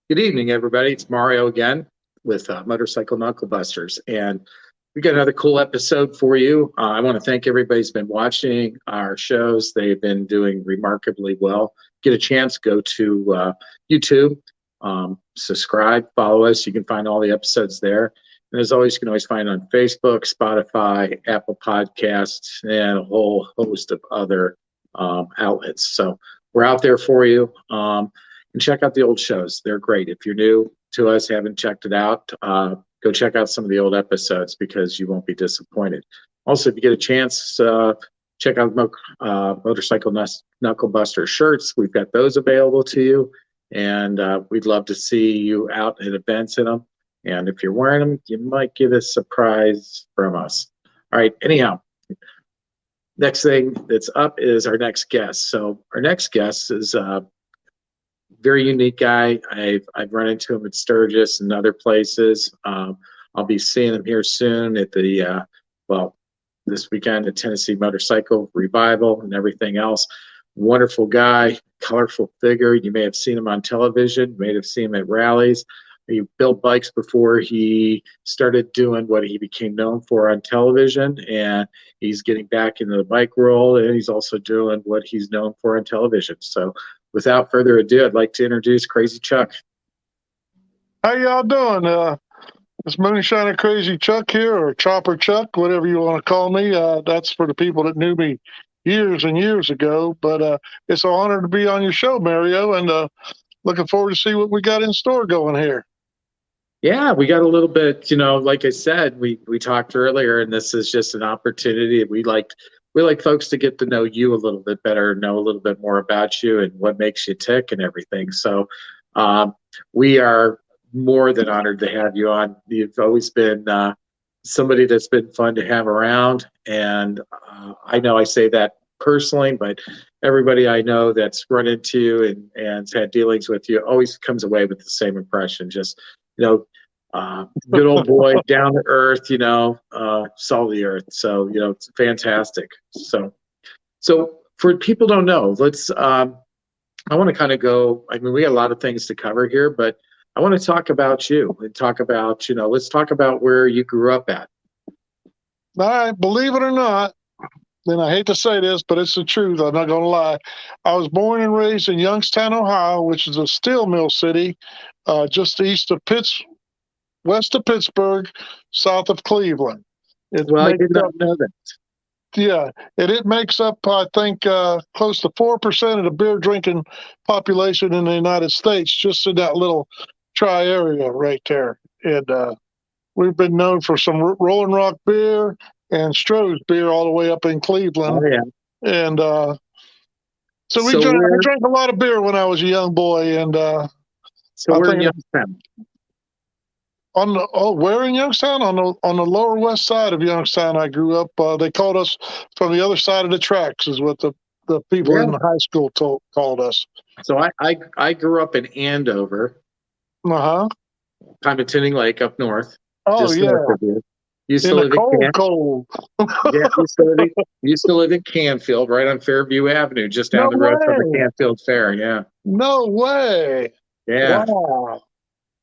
Good evening, everybody. It's Mario again with Motorcycle Knuckle Busters, and we got another cool episode for you. I want to thank everybody who's been watching our shows. They've been doing remarkably well. Get a chance, go to YouTube, subscribe, follow us. You can find all the episodes there. And as always, you can always find on Facebook, Spotify, Apple Podcasts, and a whole host of other outlets. So we're out there for you. And check out the old shows. They're great. If you're new to us, haven't checked it out, go check out some of the old episodes because you won't be disappointed. Also, if you get a chance, check out Motorcycle Knuckle Buster shirts. We've got those available to you, and we'd love to see you out at events in them. And if you're wearing them, you might get a surprise from us. All right, anyhow, next thing that's up is our next guest. So our next guest is very unique guy. I've run into him at Sturgis and other places. I'll be seeing him here soon at the this weekend at Tennessee Motorcycle Revival and everything else. Wonderful guy, colorful figure. You may have seen him on television. You may have seen him at rallies. He built bikes before he started doing what he became known for on television, and he's getting back into the bike world, and he's also doing what he's known for on television. So without further ado, I'd like to introduce Crazy Chuck. How y'all doing? It's Moonshine Crazy Chuck here, or Chopper Chuck, whatever you want to call me. That's for the people that knew me years and years ago. But it's an honor to be on your show, Mario, and looking forward to see what we got in store going here. Yeah, we got a little bit, like I said, we talked earlier, and this is just an opportunity. We like folks to get to know you a little bit better, know a little bit more about you and what makes you tick and everything. So we are more than honored to have you on. You've always been somebody that's been fun to have around. And I know I say that personally, but everybody I know that's run into you and had dealings with you always comes away with the same impression. Just, good old boy, down to earth, salt of the earth. So, it's fantastic. So for people don't know, let's, I want to kind of go, we got a lot of things to cover here, but I want to talk about you and talk about, let's talk about where you grew up at. All right, believe it or not, and I hate to say this, but it's the truth. I'm not going to lie. I was born and raised in Youngstown, Ohio, which is a steel mill city, just east of west of Pittsburgh, south of Cleveland. I did not know that. Yeah, and it makes up, I think, close to 4% of the beer drinking population in the United States, just in that little area right there. And we've been known for some Rolling Rock beer and Stroh's beer all the way up in Cleveland. Oh, yeah. And so I drank a lot of beer when I was a young boy. And so we're in Youngstown. Where in Youngstown? On the lower west side of Youngstown, I grew up. They called us from the other side of the tracks, is what the people in the high school called us. So I grew up in Andover. Converting Lake up north. Oh, yeah. Used to live in cold. Yeah, used to live in Canfield, right on Fairview Avenue, just down the road from the Canfield Fair. Yeah. No way. Yeah. Wow.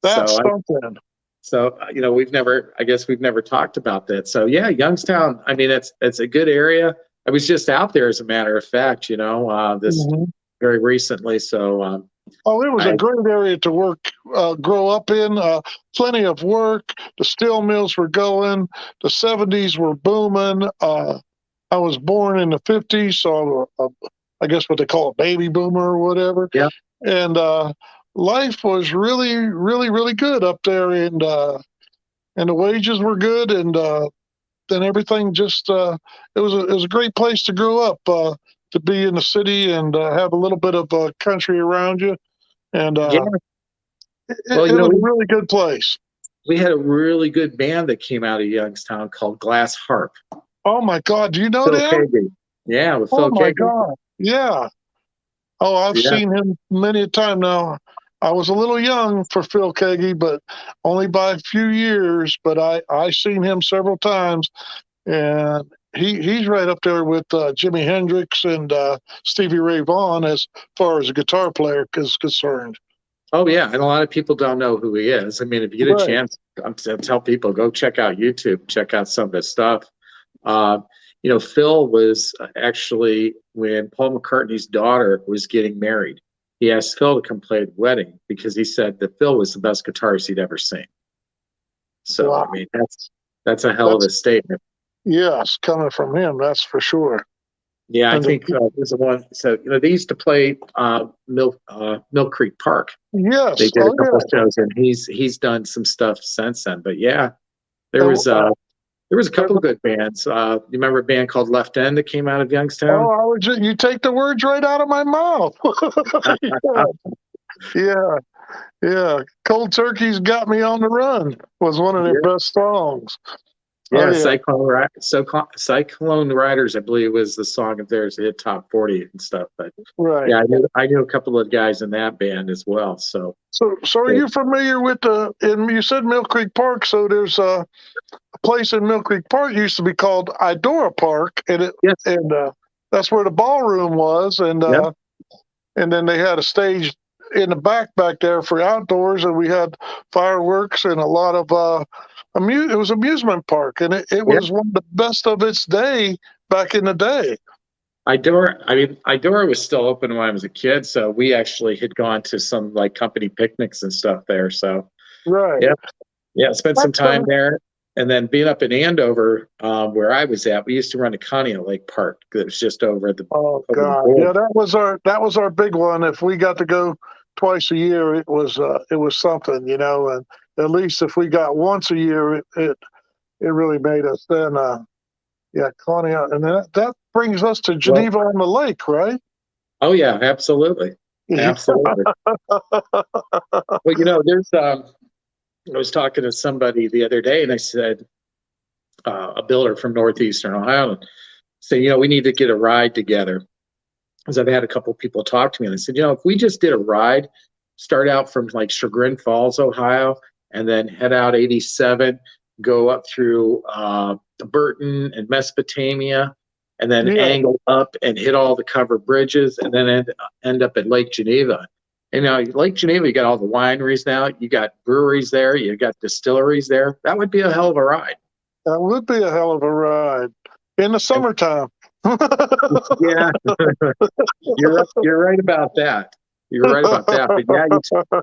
That's something. So, we've never talked about that. So yeah, Youngstown, it's a good area. I was just out there, as a matter of fact, very recently. So, it was a great area to grow up in. Plenty of work. The steel mills were going. The 70s were booming. I was born in the 50s, so I guess what they call a baby boomer or whatever. Yeah. And life was really, really, really good up there, and the wages were good, and everything just it was a great place to grow up. To be in the city and have a little bit of country around you. And it was a really good place. We had a really good band that came out of Youngstown called Glass Harp. Oh, my God. Do you know Phil that? Kagi. Yeah, with Phil Kagi. Oh, my God. Yeah. Oh, I've seen him many a time now. I was a little young for Phil Kagi, but only by a few years. But I seen him several times. And he's right up there with Jimi Hendrix and Stevie Ray Vaughan as far as a guitar player is concerned. Oh yeah, and a lot of people don't know who he is. I mean, if you get a Right. chance, I tell people go check out YouTube, check out some of his stuff. Uh, Phil was actually when Paul McCartney's daughter was getting married. He asked Phil to come play the wedding because he said that Phil was the best guitarist he'd ever seen. So Wow. I mean, that's a hell of That's a statement. yes, coming from him, that's for sure. Yeah, I And think there's the one. So they used to play Mill Creek Park. They yes, did a oh couple of yeah. shows, and he's done some stuff since then. But yeah, there And, was uh there was a couple of good bands. You remember a band called Left End that came out of oh, Youngstown? you take the words right out of my mouth. Yeah, yeah, yeah. Cold Turkey's Got Me on the Run was one of their Yeah, best songs. Oh yeah, yeah, Cyclone Riders, I believe, was the song of theirs. It hit top 40 and stuff. But right. yeah, I knew a couple of guys in that band as well. So So are but, you familiar with and you said Mill Creek Park, so there's a place in Mill Creek Park used to be called Idora Park, yes, and that's where the ballroom was, yep, and then they had a stage in the back there for outdoors, and we had fireworks and a lot of it was amusement park, and it yeah. was one of the best of its day back in the day. Idora was still open when I was a kid, so we actually had gone to some like company picnics and stuff there. So Right. yeah, yeah, spent some That's, time there. And then being up in Andover, where I was at, we used to run a Conneaut Lake Park that was just oh over the God, board. yeah, that was our big one. If we got to go twice a year, it was something, and at least if we got once a year, it really made us then. Yeah, Connie, and that brings us to Well, Geneva on the Lake, right? oh yeah, absolutely, Yeah. absolutely. Well, there's I was talking to somebody the other day, and I said a builder from northeastern Ohio, and said, we need to get a ride together. Because I've had a couple of people talk to me, and I said, if we just did a ride, start out from like Chagrin Falls, Ohio, and then head out 87, go up through Burton and Mesopotamia, and then Yeah, angle up and hit all the covered bridges, and then end up at Lake Geneva. And now Lake Geneva, you got all the wineries now, you got breweries there, you got distilleries there. That would be a hell of a ride. that would be a hell of a ride in the summertime. Yeah, you're right about that. You're right about that. But yeah,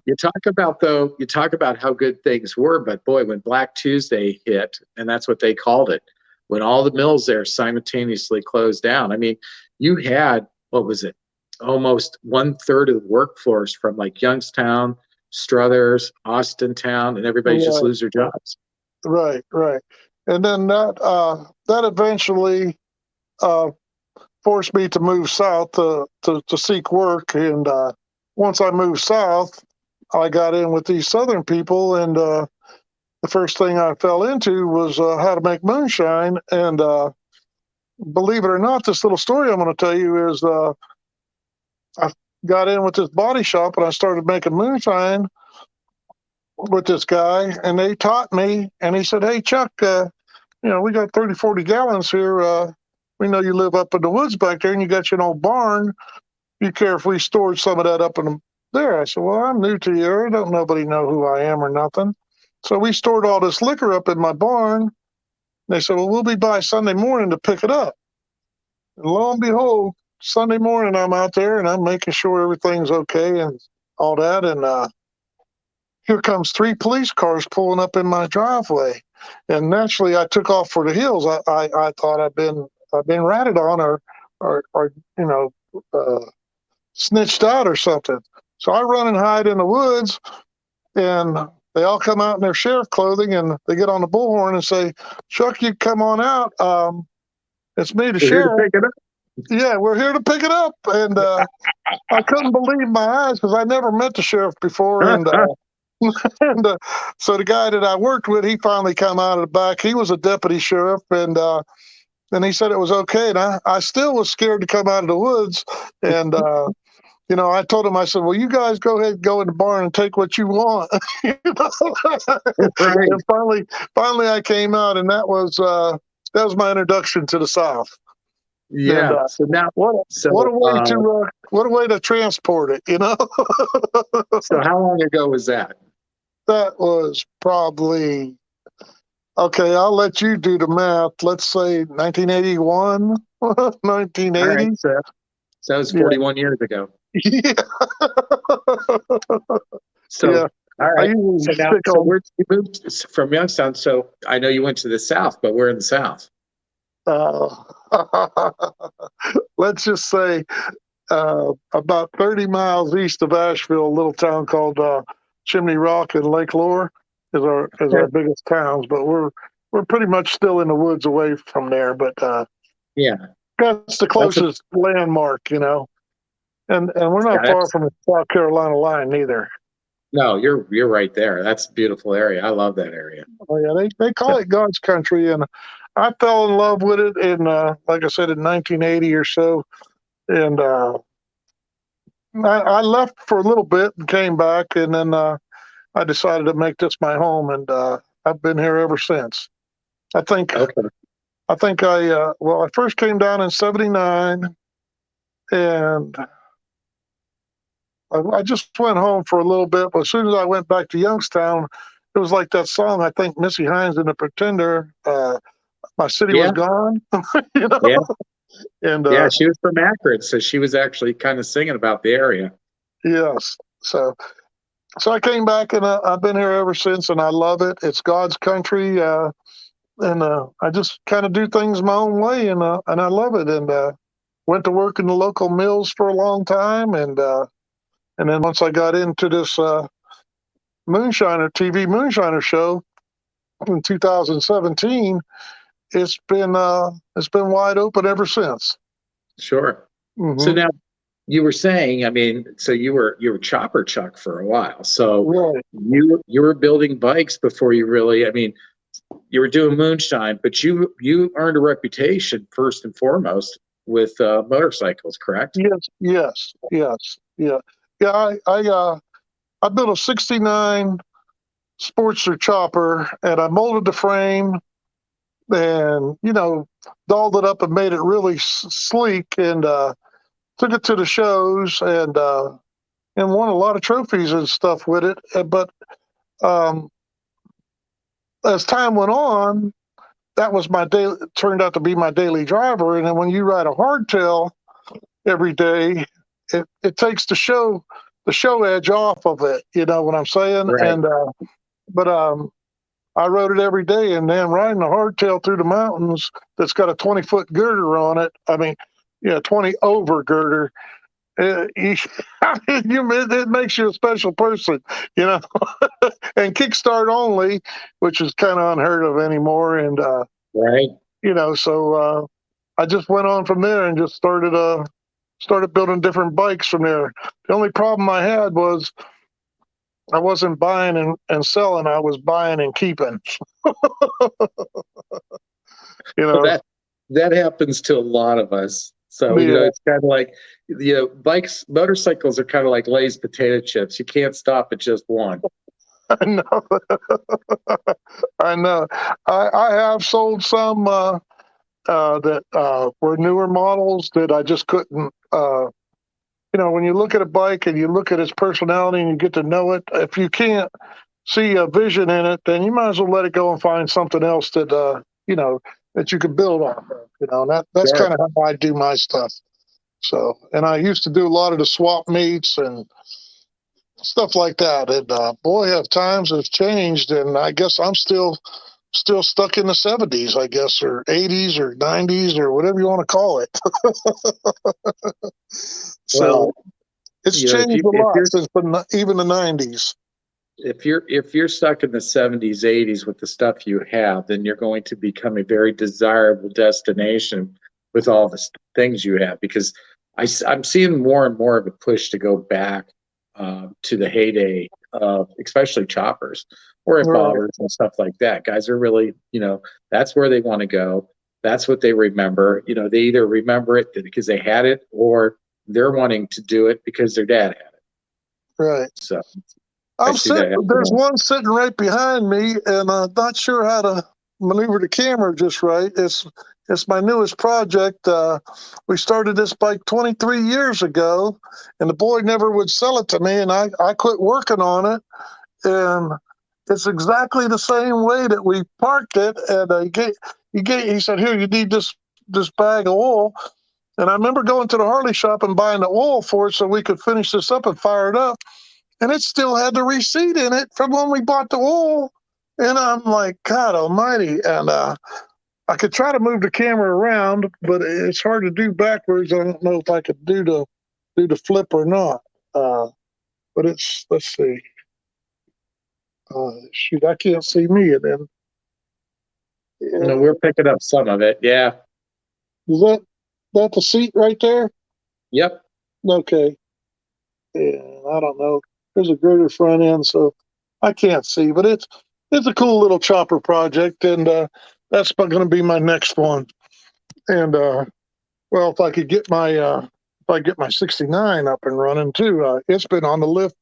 you talk about how good things were, but boy, when Black Tuesday hit, and that's what they called it, when all the mills there simultaneously closed down. I mean, you had what was it? Almost 1/3 of the workforce from like Youngstown, Struthers, Austintown, and everybody just Right, lose their jobs. right. And then that eventually uh, forced me to move south to seek work. And once I moved south, I got in with these southern people, and the first thing I fell into was how to make moonshine. And believe it or not, this little story I'm going to tell you is I got in with this body shop and I started making moonshine with this guy, and they taught me. And he said, "Hey, Chuck, we got 30, 40 gallons here. We know you live up in the woods back there, and you got your old barn. You care if we stored some of that up in there?" I said, "Well, I'm new to you. Don't nobody know who I am or nothing." So we stored all this liquor up in my barn. They said, "Well, we'll be by Sunday morning to pick it up." And lo and behold, Sunday morning I'm out there and I'm making sure everything's okay and all that. And here comes 3 police cars pulling up in my driveway. And naturally, I took off for the hills. I thought I've been ratted on or snitched out or something. So I run and hide in the woods, and they all come out in their sheriff clothing, and they get on the bullhorn and say, "Chuck, you come on out. It's me, the We're here to sheriff. pick it up. Yeah, we're here to pick it up." And I couldn't believe my eyes because I never met the sheriff before. And and so the guy that I worked with, he finally come out of the back. He was a deputy sheriff, and he said it was okay. And I still was scared to come out of the woods. And I told him, I said, "Well, you guys go ahead, go in the barn and take what you want." Right. And finally, I came out, and that was my introduction to the South. And Yeah. So now, what so what a way to what a way to transport it, you know? So how long ago was that? That was probably, okay, I'll let you do the math. Let's say 1981, All right. 1980. So that was Yeah. 41 years ago. Yeah. So, Yeah. all I right. usually So now, stick so on, where did you move from Youngstown? So I know you went to the South, but we're in the South. uh, let's just say, about 30 miles east of Asheville, a little town called Chimney Rock and Lake Lure is our biggest towns, but we're pretty much still in the woods away from there. But Yeah. that's the That's a, closest landmark, you know. And we're yeah, not far from the South Carolina line either. no, you're right there. That's a beautiful area. I love that area. Oh yeah, they So, call it God's country, and I fell in love with it in, like I said, in 1980 or so. And I left for a little bit and came back, and then I decided to make this my home, and I've been here ever since. I think okay. I think I first came down in '79, and I just went home for a little bit. But as soon as I went back to Youngstown, it was like that song. I think Missy Hines and the Pretender. My city was Yeah. gone, you know. Yeah. And Yeah. She was from Akron. So she was actually kind of singing about the area. yes, so I came back, and I've been here ever since, and I love it. It's God's country. And I just kind of do things my own way, and I love it. And went to work in the local mills for a long time, and then once I got into this Moonshiner show in 2017, it's been wide open ever since. Sure. So Hmm. now you were saying, I mean, so you were chopper chuck for a while. So Right. you were building bikes before you really, I mean, you were doing moonshine, but you earned a reputation first and foremost with motorcycles, correct? Yes. Yes. Yes. Yeah. Yeah. I built a '69 Sportster chopper, and I molded the frame, and dolled it up and made it really sleek, and took it to the shows, and won a lot of trophies and stuff with it. But um, as time went on, that was my daily, turned out to be my daily driver. And then when you ride a hardtail every day, it takes the show edge off of it. You know what I'm saying? Right. And but I rode it every day, and then riding a hardtail through the mountains that's got a 20-foot girder on it. I mean, 20 over girder. It makes you a special person, you know. And kickstart only, which is kind of unheard of anymore. And Right. so I just went on from there and just started building different bikes from there. The only problem I had was I wasn't buying and selling; I was buying and keeping. You Well, know, that happens to a lot of us. So, the it's kind of like, bikes, motorcycles are kind of like Lay's potato chips. You can't stop at just one. I know, I know. I have sold some that were newer models that I just couldn't. When you look at a bike and you look at its personality and you get to know it, if you can't see a vision in it, then you might as well let it go and find something else that you could build off of. And that's Sure. kind of how I do my stuff. So, and I used to do a lot of the swap meets and stuff like that. And boy, have times have changed, and I guess I'm still stuck in the '70s, I guess, or '80s or '90s or whatever you want to call it. So Well, it's if changed you a if lot you're since even the '90s. if you're stuck in the 70s, 80s with the stuff you have, then you're going to become a very desirable destination with all the things you have. Because I'm seeing more and more of a push to go back to the heyday of especially choppers or Right, bobbers and stuff like that. Guys are really, that's where they want to go. That's what they remember. They either remember it because they had it, or they're wanting to do it because their dad had it. right. So I see that There's happening. one sitting right behind me, and I'm not sure how to maneuver the camera just right. It's my newest project. We started this bike 23 years ago, and the boy never would sell it to me, and I quit working on it. And it's exactly the same way that we parked it. And he said, "Here, you need this bag of oil." And I remember going to the Harley shop and buying the oil for it so we could finish this up and fire it up. And it still had the receipt in it from when we bought the oil. And I'm like, God almighty. And I could try to move the camera around, but it's hard to do backwards. I don't know if I could do the flip or not. But let's see. Shoot, I can't see me. And then, No, we're picking up some of it. Yeah. is that the seat right there? Yep. Okay. Yeah, I don't know. There's a greater front end, so I can't see, but it's a cool little chopper project, and that's going to be my next one. And well, if I get my 69 up and running too, it's been on the lift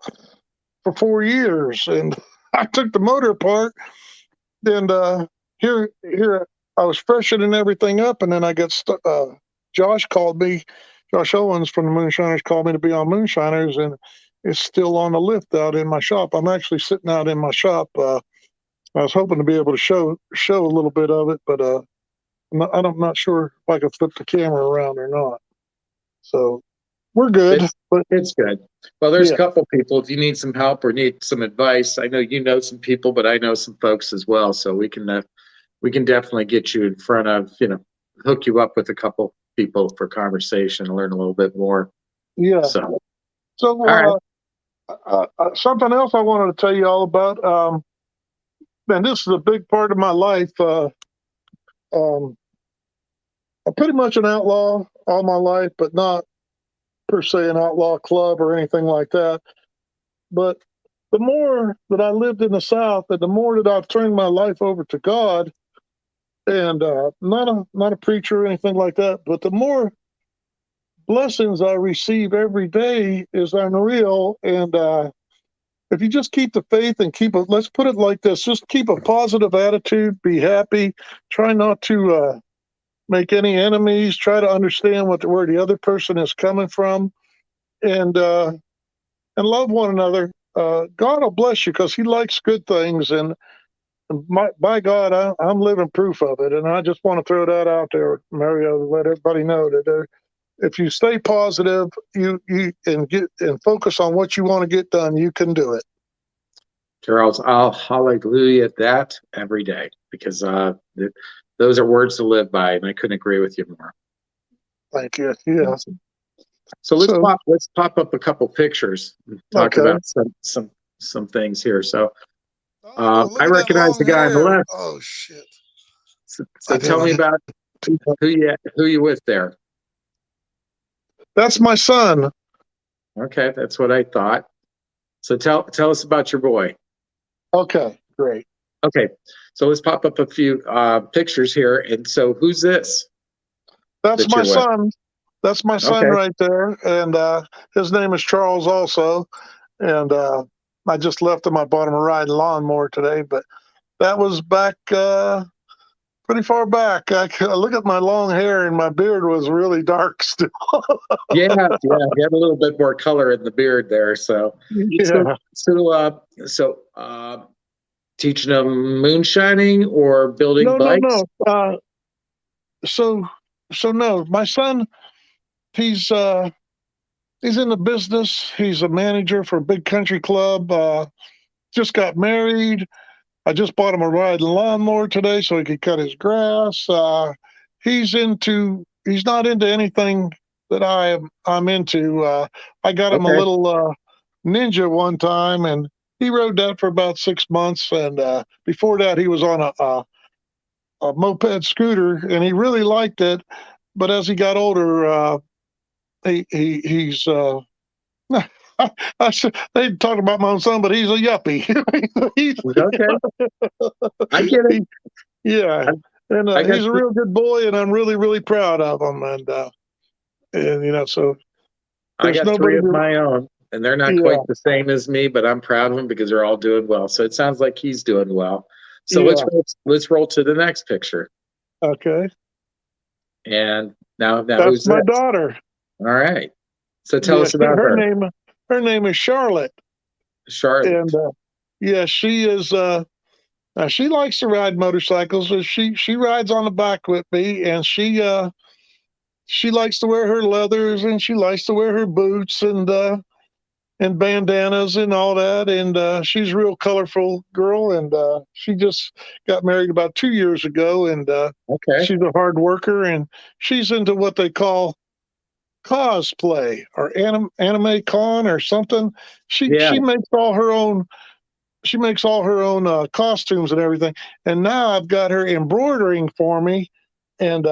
for 4 years, and I took the motor apart, and here I was freshening everything up, and then I got stuck. Josh called me. Josh Owens from the Moonshiners called me to be on Moonshiners, and it's still on the lift out in my shop. I'm actually sitting out in my shop. I was hoping to be able to show a little bit of it, but I'm not sure if I can flip the camera around or not. So we're good. It's good. Well, there's Yeah. a couple people. If you need some help or need some advice, I know you know some people, but I know some folks as well. So we can definitely get you in front of, hook you up with a couple people for conversation and learn a little bit more. Yeah. So all right. Something else I wanted to tell you all about. And this is a big part of my life. I'm pretty much an outlaw all my life, but not per se an outlaw club or anything like that. But the more that I lived in the South, and the more that I've turned my life over to God, and not a preacher or anything like that, but the more blessings I receive every day is unreal. And if you just keep the faith and let's put it like this, just keep a positive attitude, be happy, try not to make any enemies, try to understand where the other person is coming from, and love one another. God will bless you because He likes good things, and by God, I'm living proof of it. And I just want to throw that out there, Mario, to let everybody know that if you stay positive, you and focus on what you want to get done, you can do it. Charles, I'll hallelujah that every day, because those are words to live by, and I couldn't agree with you more. Thank you. Yeah. So let's pop up a couple pictures and talk about some things here. So I recognize the guy on the left. Oh shit! So tell me about who you with there. That's my son. Okay, that's what I thought. So tell us about your boy. Okay, great. Okay, so let's pop up a few pictures here. And so who's this? That's my son. That's my son right there. And his name is Charles also. And I just left him. I bought him a riding lawnmower today, but that was back pretty far back. I look at my long hair, and my beard was really dark still. Yeah, you had a little bit more color in the beard there. So yeah. So teaching them moonshining or building bikes? No. So no, my son, he's in the business. He's a manager for a big country club. Just got married. I just bought him a riding lawnmower today so he could cut his grass. He's not into anything that I'm into. I got him a little Ninja one time, and he rode that for about 6 months. And before that, he was on a moped scooter, and he really liked it. But as he got older, he's they talk about my own son, but he's a yuppie. Okay, I get it. Yeah, and he's a real good boy, and I'm really, really proud of him. And so I got three of my own, and they're not quite the same as me, but I'm proud of them because they're all doing well. So it sounds like he's doing well. So let's roll to the next picture. Okay. And now That's who's my this? daughter. All right. So tell Yeah, us about her. her name is Charlotte, and Charlotte. yeah, she is. She likes to ride motorcycles. So she rides on the back with me, and she likes to wear her leathers, and she likes to wear her boots and bandanas and all that. And she's a real colorful girl, and she just got married about 2 years ago, and Okay. she's a hard worker, and she's into what they call cosplay or anime con or something. Yeah. She makes all her own. She makes all her own costumes and everything. And now I've got her embroidering for me, and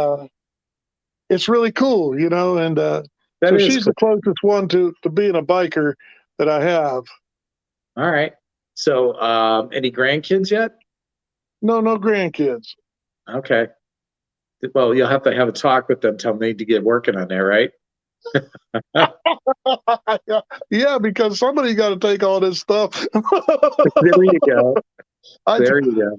it's really cool, you know. And That so is she's cool. the closest one to being a biker that I have. All right. So, any grandkids yet? No, no grandkids. Okay. Well, you'll have to have a talk with them. Tell them they need to get working on that, right? Yeah, because somebody got to take all this stuff. There you go. I, There you go.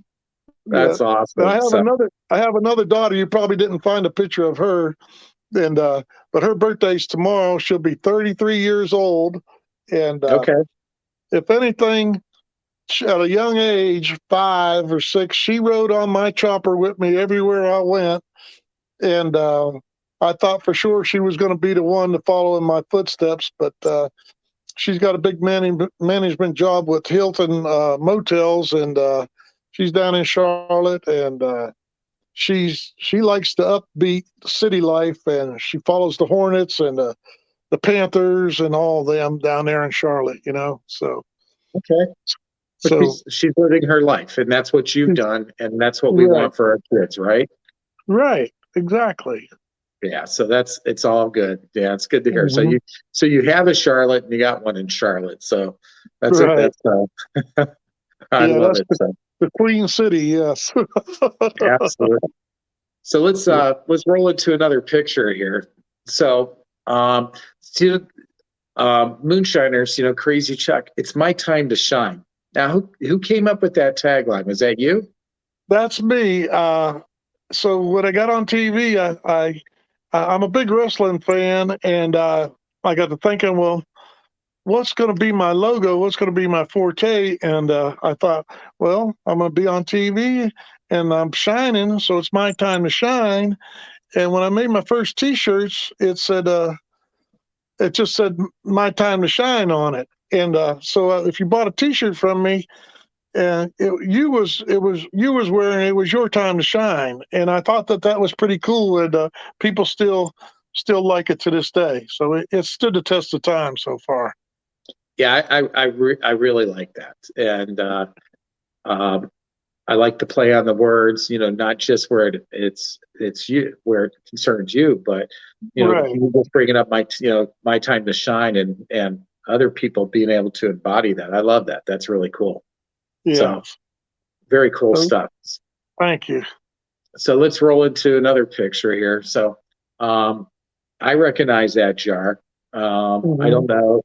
yeah. That's awesome. So, I have another daughter. You probably didn't find a picture of her, and but her birthday's tomorrow. She'll be 33 years old, and okay. if anything, at a young age, 5 or 6, she rode on my chopper with me everywhere I went, and I thought for sure she was going to be the one to follow in my footsteps, but she's got a big management job with Hilton Motels, and she's down in Charlotte, and she likes the upbeat city life, and she follows the Hornets and the Panthers and all them down there in Charlotte, you know. So Okay. But so she's living her life, and that's what you've done, and that's what we right, want for our kids, right? right, exactly. Yeah. So it's all good. Yeah, it's good to hear. Hmm. So you have a Charlotte, and you got one in Charlotte. So that's it. Right. That's I Yeah, love that's it. So the Queen City. Yes. absolutely. So Yeah. let's roll into another picture here. So see, Moonshiners, Crazy Chuck. It's my time to shine. Now, who came up with that tagline? Was that you? That's me. So when I got on TV, I'm a big wrestling fan, and I got to thinking, well, what's going to be my logo? What's going to be my forte? And I thought, well, I'm going to be on TV, and I'm shining, so it's my time to shine. And when I made my first T-shirts, it just said "My Time to Shine" on it. And so if you bought a T-shirt from me, and you was wearing it was your time to shine, and I thought that was pretty cool, and people still like it to this day. So it stood the test of time so far. Yeah, I really like that, and um, I like to play on the words. Not just where it's you, where it concerns you, but Right. you just bringing up my time to shine, and other people being able to embody that. I love that. That's really cool. Yeah. So very cool So stuff. thank you. So let's roll into another picture here. So um, I recognize that jar. I Hmm. don't know,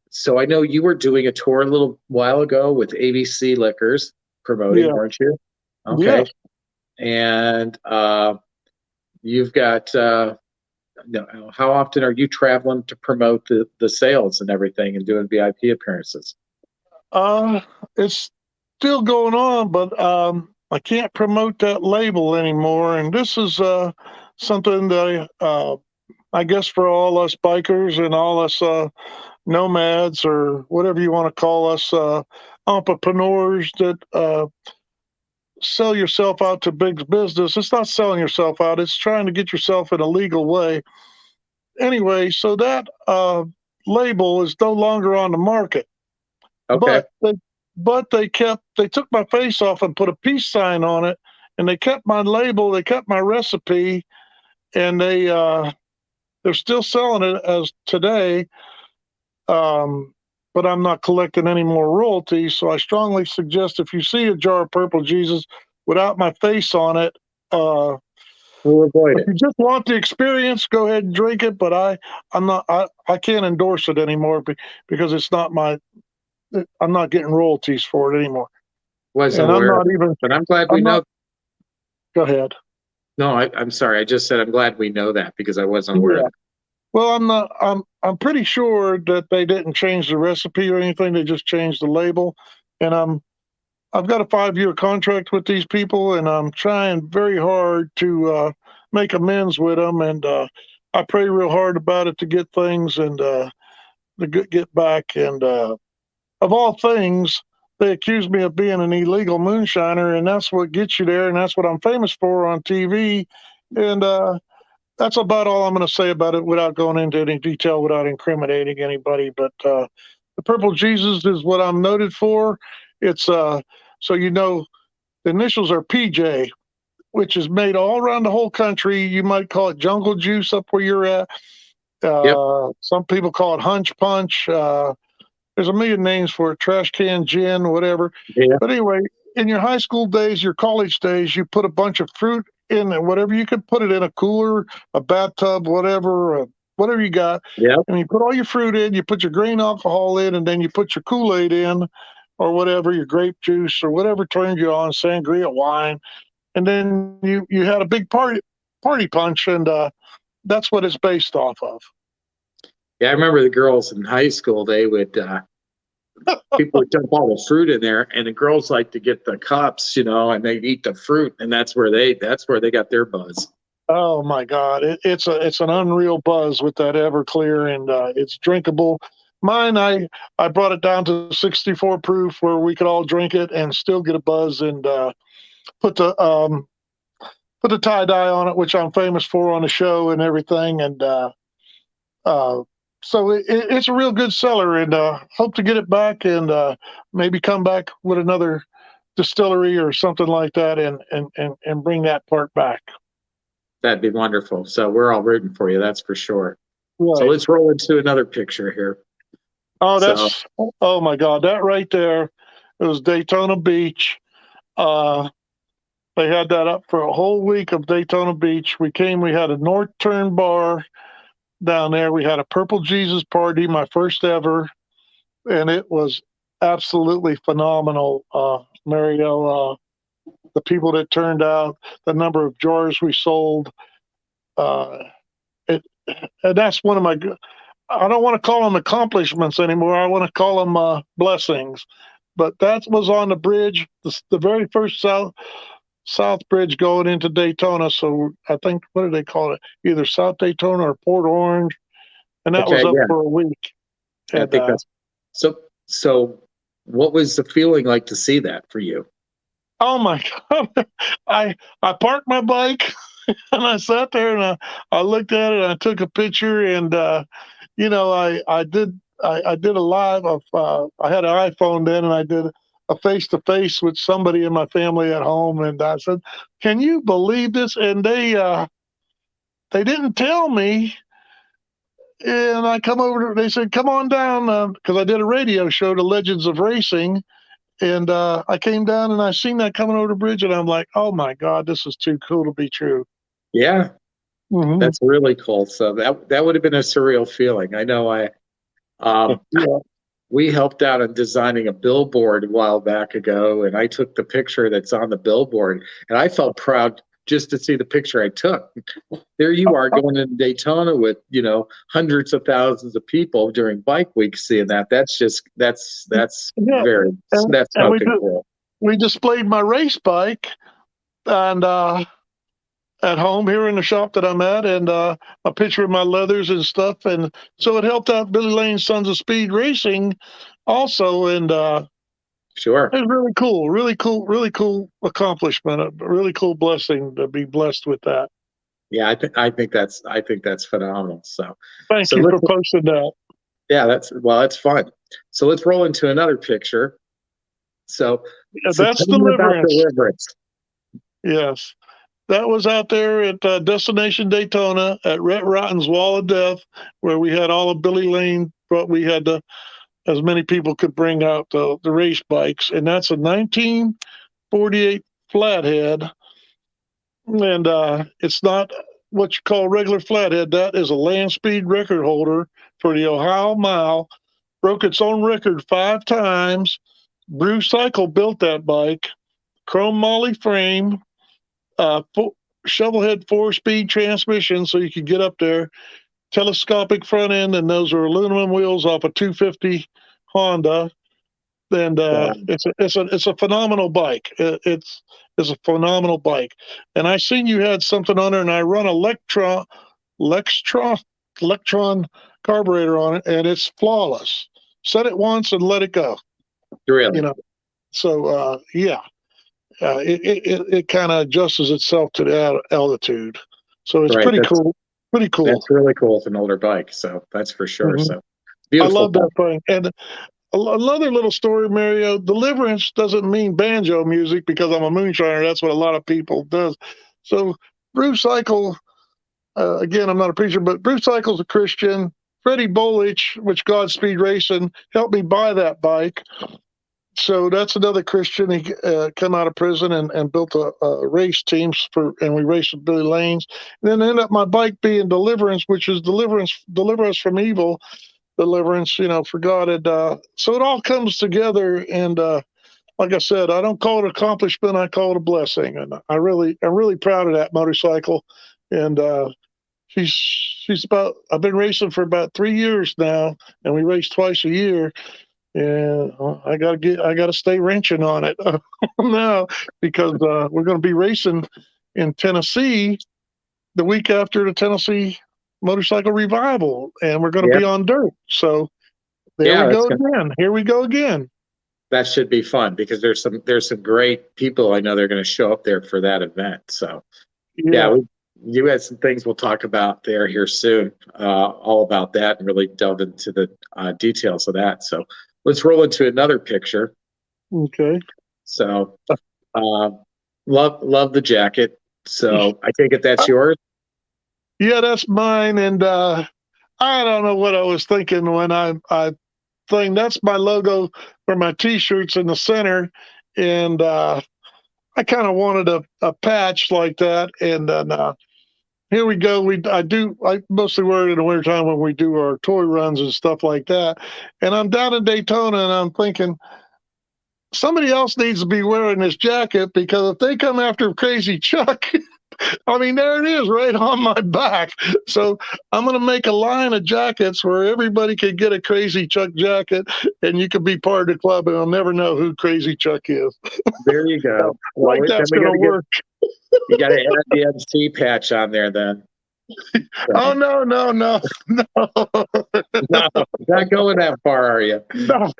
so I know you were doing a tour a little while ago with ABC Liquors promoting, Yeah. weren't you? Okay. Yes. And you've got how often are you traveling to promote the sales and everything and doing VIP appearances? Uh, it's still going on, but I can't promote that label anymore. And this is something that I guess for all us bikers and all us nomads or whatever you want to call us, entrepreneurs that sell yourself out to big business. It's not selling yourself out; it's trying to get yourself in a legal way. Anyway, so that label is no longer on the market, Okay. but they took my face off and put a peace sign on it, and they kept my label, they kept my recipe, and they're still selling it as today. Um, but I'm not collecting any more royalties. So I strongly suggest if you see a jar of purple Jesus without my face on it, We'll avoid if it. you just want the experience, go ahead and drink it. But I can't endorse it anymore because it's not my. I'm not getting royalties for it anymore, Wasn't and I'm aware of not it, even. but I'm glad we I'm not. know. Go ahead. No, I'm sorry. I just said I'm glad we know that because I wasn't aware of Yeah. that. Well, I'm not. I'm pretty sure that they didn't change the recipe or anything. They just changed the label, and I've got a 5-year contract with these people, and I'm trying very hard to make amends with them. And I pray real hard about it to get things and to get back. And of all things, they accuse me of being an illegal moonshiner, and that's what gets you there, and that's what I'm famous for on TV. And that's about all I'm going to say about it without going into any detail, without incriminating anybody. But the Purple Jesus is what I'm noted for. It's so you know, the initials are PJ, which is made all around the whole country. You might call it jungle juice up where you're at. Yep. Some people call it hunch punch. There's a million names for it, trash can gin, whatever. Yeah. But anyway, in your high school days, your college days, you put a bunch of fruit in it, whatever you could put it in, a cooler, a bathtub, whatever, whatever you got. Yep. And you put all your fruit in, you put your grain alcohol in, and then you put your Kool-Aid in or whatever, your grape juice or whatever turned you on, sangria, wine. And then you had a big party punch, and that's what it's based off of. Yeah, I remember the girls in high school. They would people would dump all the fruit in there, and the girls like to get the cups, and they'd eat the fruit, and that's where they got their buzz. Oh my God, it's an unreal buzz with that Everclear, and it's drinkable. Mine, I brought it down to 64 proof where we could all drink it and still get a buzz, and put the put the tie dye on it, which I'm famous for on the show and everything, and uh, so it's a real good seller, and hope to get it back and maybe come back with another distillery or something like that, and bring that part back. That'd be wonderful. So we're all rooting for you, that's for sure. So Right. let's roll into another picture here. Oh, So oh my God, that right there. It was Daytona Beach. Uh, they had that up for a whole week of Daytona Beach. We had a North Turn bar down there. We had a Purple Jesus party, my first ever, and it was absolutely phenomenal, Mario. The people that turned out, the number of jars we sold. Uh, it, and that's one of my, I don't want to call them accomplishments anymore. I want to call them blessings. But that was on the bridge, the very first South Bridge going into Daytona. So I think, what do they call it? Either South Daytona or Port Orange. And that was okay, up yeah, for a week. I And think that's so. So, what was the feeling like to see that for you? oh my God, I parked my bike and I sat there and I looked at it and I took a picture, and I did a live of I had an iPhone then, and I did a face to face with somebody in my family at home, and I said, "Can you believe this?" And they didn't tell me. And I come over. They said, "Come on down," because I did a radio show, "The Legends of Racing," and I came down and I seen that coming over the bridge, and I'm like, "Oh my God, this is too cool to be true." Yeah, Hmm. that's really cool. So that would have been a surreal feeling. I know. Um, Yeah. we helped out in designing a billboard a while back ago, and I took the picture that's on the billboard, and I felt proud just to see the picture I took. There you are going into Daytona with, hundreds of thousands of people during bike week seeing that. That's Yeah, very, that's and fucking cool. we displayed my race bike and at home here in the shop that I'm at, and a picture of my leathers and stuff, and so it helped out Billy Lane's Sons of Speed Racing also, and Sure. it was really cool accomplishment, a really cool blessing to be blessed with that. Yeah, I think that's phenomenal. So, Thank so you let's, for posting that. yeah, that's fun. So let's roll into another picture. So, Yeah, so that's tell me about Deliverance. Deliverance. Yes. That was out there at Destination Daytona at Rhett Rotten's Wall of Death, where we had all of Billy Lane, but we had as many people could bring out the race bikes. And that's a 1948 flathead. And it's not what you call regular flathead. That is a land speed record holder for the Ohio Mile. Broke its own record 5 times. Bruce Cycle built that bike. Chrome moly frame, uh, shovel head 4-speed transmission, so you could get up there. Telescopic front end, and those are aluminum wheels off a 250 Honda. And it's a phenomenal bike. It's a phenomenal bike. And I seen you had something on there, and I run Electron carburetor on it, and it's flawless. Set it once and let it go. Really? You know. So yeah, it kind of adjusts itself to the altitude. So it's Right. pretty cool. Pretty cool. That's really cool with an older bike. So that's for sure. Mhm. So I beautiful. love that thing. And another little story, Mario. Deliverance doesn't mean banjo music because I'm a moonshiner. That's what a lot of people does. So Bruce Cycle, again, I'm not a preacher, but Bruce Cycle's a Christian. Freddie Bolich, which Godspeed Racing, helped me buy that bike. So that's another Christian. He came out of prison and built a race teams and we raced with Billy Lanes. And then ended up my bike being Deliverance, which is deliver us from evil. Deliverance, for God. And so it all comes together. And like I said, I don't call it accomplishment. I call it a blessing. And I'm really proud of that motorcycle. And I've been racing for about 3 years now, and we race twice a year. And I gotta stay wrenching on it now because we're going to be racing in Tennessee the week after the Tennessee Motorcycle Revival, and we're going to be on dirt. So there we go again. Here we go again. That should be fun because there's some great people I know they're going to show up there for that event. So you had some things we'll talk about there here soon, all about that, and really delve into the details of that. So let's roll into another picture. Okay. So love the jacket. So I take it that's yours. Yeah, that's mine. And I don't know what I was thinking when I think that's my logo for my T-shirts in the center. And I kind of wanted a patch like that. And then here we go. I mostly wear it in the wintertime when we do our toy runs and stuff like that. And I'm down in Daytona, and I'm thinking, somebody else needs to be wearing this jacket, because if they come after Crazy Chuck, I mean, there it is right on my back. So I'm going to make a line of jackets where everybody can get a Crazy Chuck jacket, and you can be part of the club, and I'll never know who Crazy Chuck is. There you go. Well, that's going to work. You got to add the MC patch on there then. Oh, no. No, not going that far, are you? No.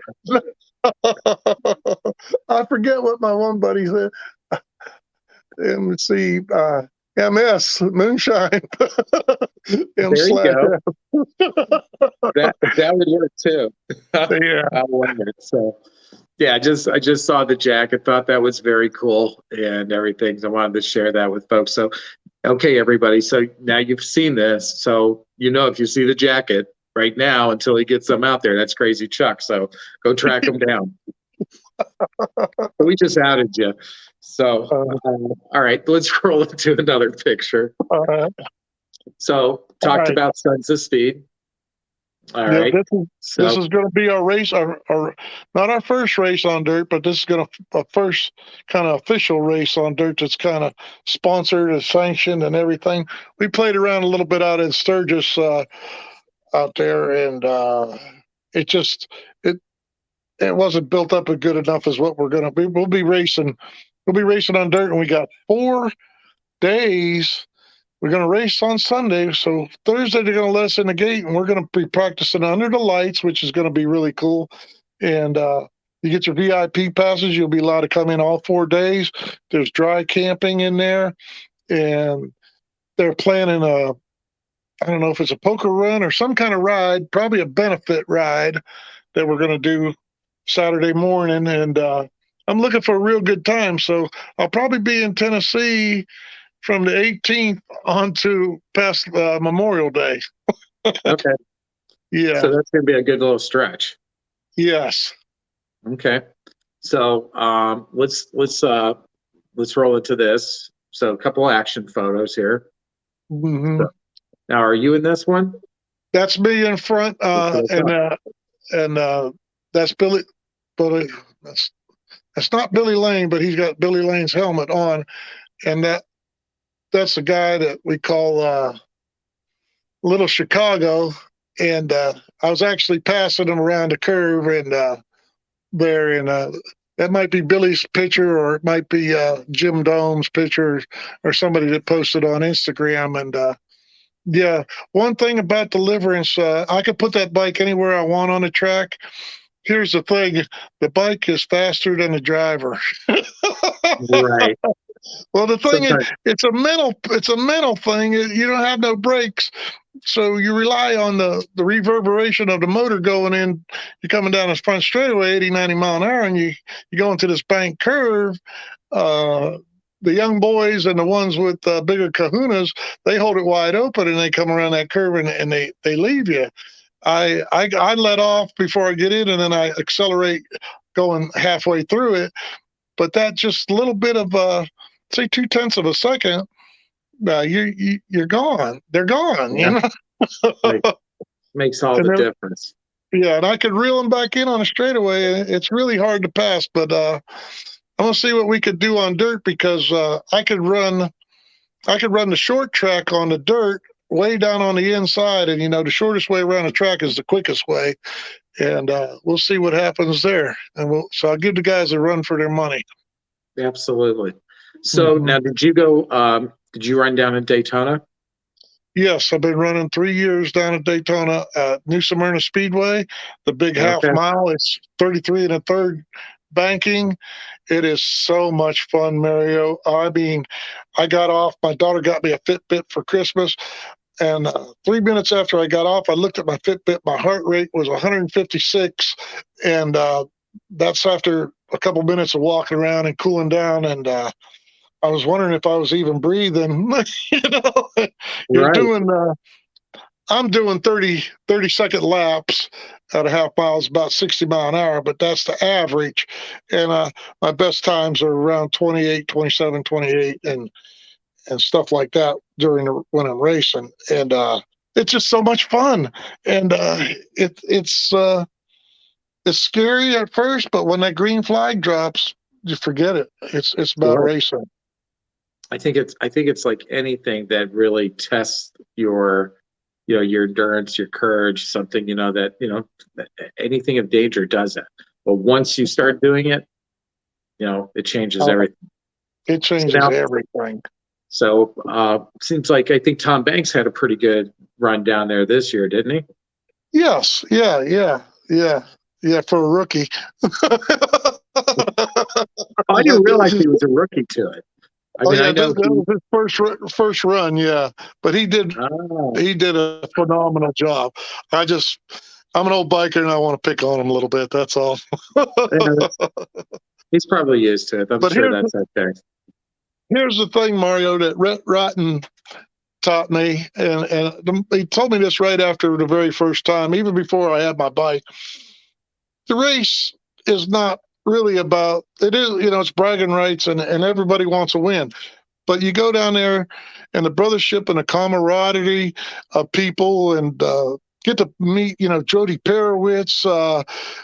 I forget what my one buddy said. Let's see, MS Moonshine. There you go. that would work too. Yeah. So yeah, I just saw the jacket, thought that was very cool and everything. So I wanted to share that with folks. So okay, everybody. So now you've seen this. So if you see the jacket right now until he gets them out there, that's Crazy Chuck. So go track him down. We just outed you. So, all right, let's roll into another picture. So, talked about Sons of Speed. All right. This is going to be our race, our not our first race on dirt, but this is going to a first kind of official race on dirt that's kind of sponsored and sanctioned and everything. We played around a little bit out in Sturgis out there, and it wasn't built up as good enough as what we're going to be. We'll be racing on dirt, and we got 4 days. We're going to race on Sunday. So Thursday, they're going to let us in the gate, and we're going to be practicing under the lights, which is going to be really cool. And you get your VIP passes. You'll be allowed to come in all 4 days. There's dry camping in there, and they're planning I don't know if it's a poker run or some kind of ride, probably a benefit ride that we're going to do Saturday morning. And I'm looking for a real good time. So I'll probably be in Tennessee from the 18th on to past Memorial Day. Okay. Yeah. So that's going to be a good little stretch. Yes. Okay. So let's roll into this. So a couple action photos here. Mm-hmm. So, now, are you in this one? That's me in front, and that's Billy. But that's not Billy Lane, but he's got Billy Lane's helmet on, and that's the guy that we call Little Chicago. And I was actually passing him around the curve and there, and that might be Billy's picture, or it might be Jim Dome's picture, or somebody that posted on Instagram. And yeah, one thing about Deliverance, I could put that bike anywhere I want on the track. Here's the thing: the bike is faster than the driver. Right. Well, the thing is, Sometimes, it's a mental thing. You don't have no brakes, so you rely on the reverberation of the motor going in. You're coming down this front straightaway, 80, 90 mile an hour, and you go into this bank curve. Uh, the young boys and the ones with bigger kahunas, they hold it wide open and they come around that curve and they leave you. I let off before I get in, and then I accelerate going halfway through it. But that just a little bit of say 0.2 of a second, you're gone. They're gone. yeah, You know. like, makes all And the then, difference. yeah, and I could reel them back in on a straightaway. It's really hard to pass, but I'm gonna see what we could do on dirt, because I could run the short track on the dirt way down on the inside, and the shortest way around the track is the quickest way, and we'll see what happens there. And so I'll give the guys a run for their money. Absolutely. So Mhm. now, did you go? Did you run down in Daytona? Yes, I've been running 3 years down at Daytona at New Smyrna Speedway, the big half Okay. mile. It's 33 and a third banking. It is so much fun, Mario. I mean, I got off. My daughter got me a Fitbit for Christmas. And 3 minutes after I got off, I looked at my Fitbit. My heart rate was 156. And that's after a couple minutes of walking around and cooling down. And I was wondering if I was even breathing. You're Right. doing I'm doing 30-second laps at a half mile. Is about 60 mile an hour, but that's the average. And my best times are around 28, 27, 28, and stuff like that when I'm racing. And it's just so much fun. And it's scary at first, but when that green flag drops, you forget it. It's about Sure. racing. I think it's like anything that really tests your, your endurance, your courage, something, that, anything of danger does it. But once you start doing it, it changes Oh, everything. it So changes now, everything. seems like I think Tom Banks had a pretty good run down there this year, didn't he? Yes, yeah, yeah, yeah, yeah. For a rookie. Oh, I didn't realize he was a rookie to it. I Oh mean, I yeah, know that he. was his first run. Yeah, but Oh, he did a phenomenal job. I'm an old biker and I want to pick on him a little bit. That's all. yeah, he's probably used to it. I'm But sure that's okay. here's the thing, Mario, that Rhett Rotten taught me, and he told me this right after the very first time, even before I had my bike. The race is not really about it. Is it's bragging rights, and everybody wants to win. But you go down there, and the brothership and the camaraderie of people, and get to meet Jody Perowitz,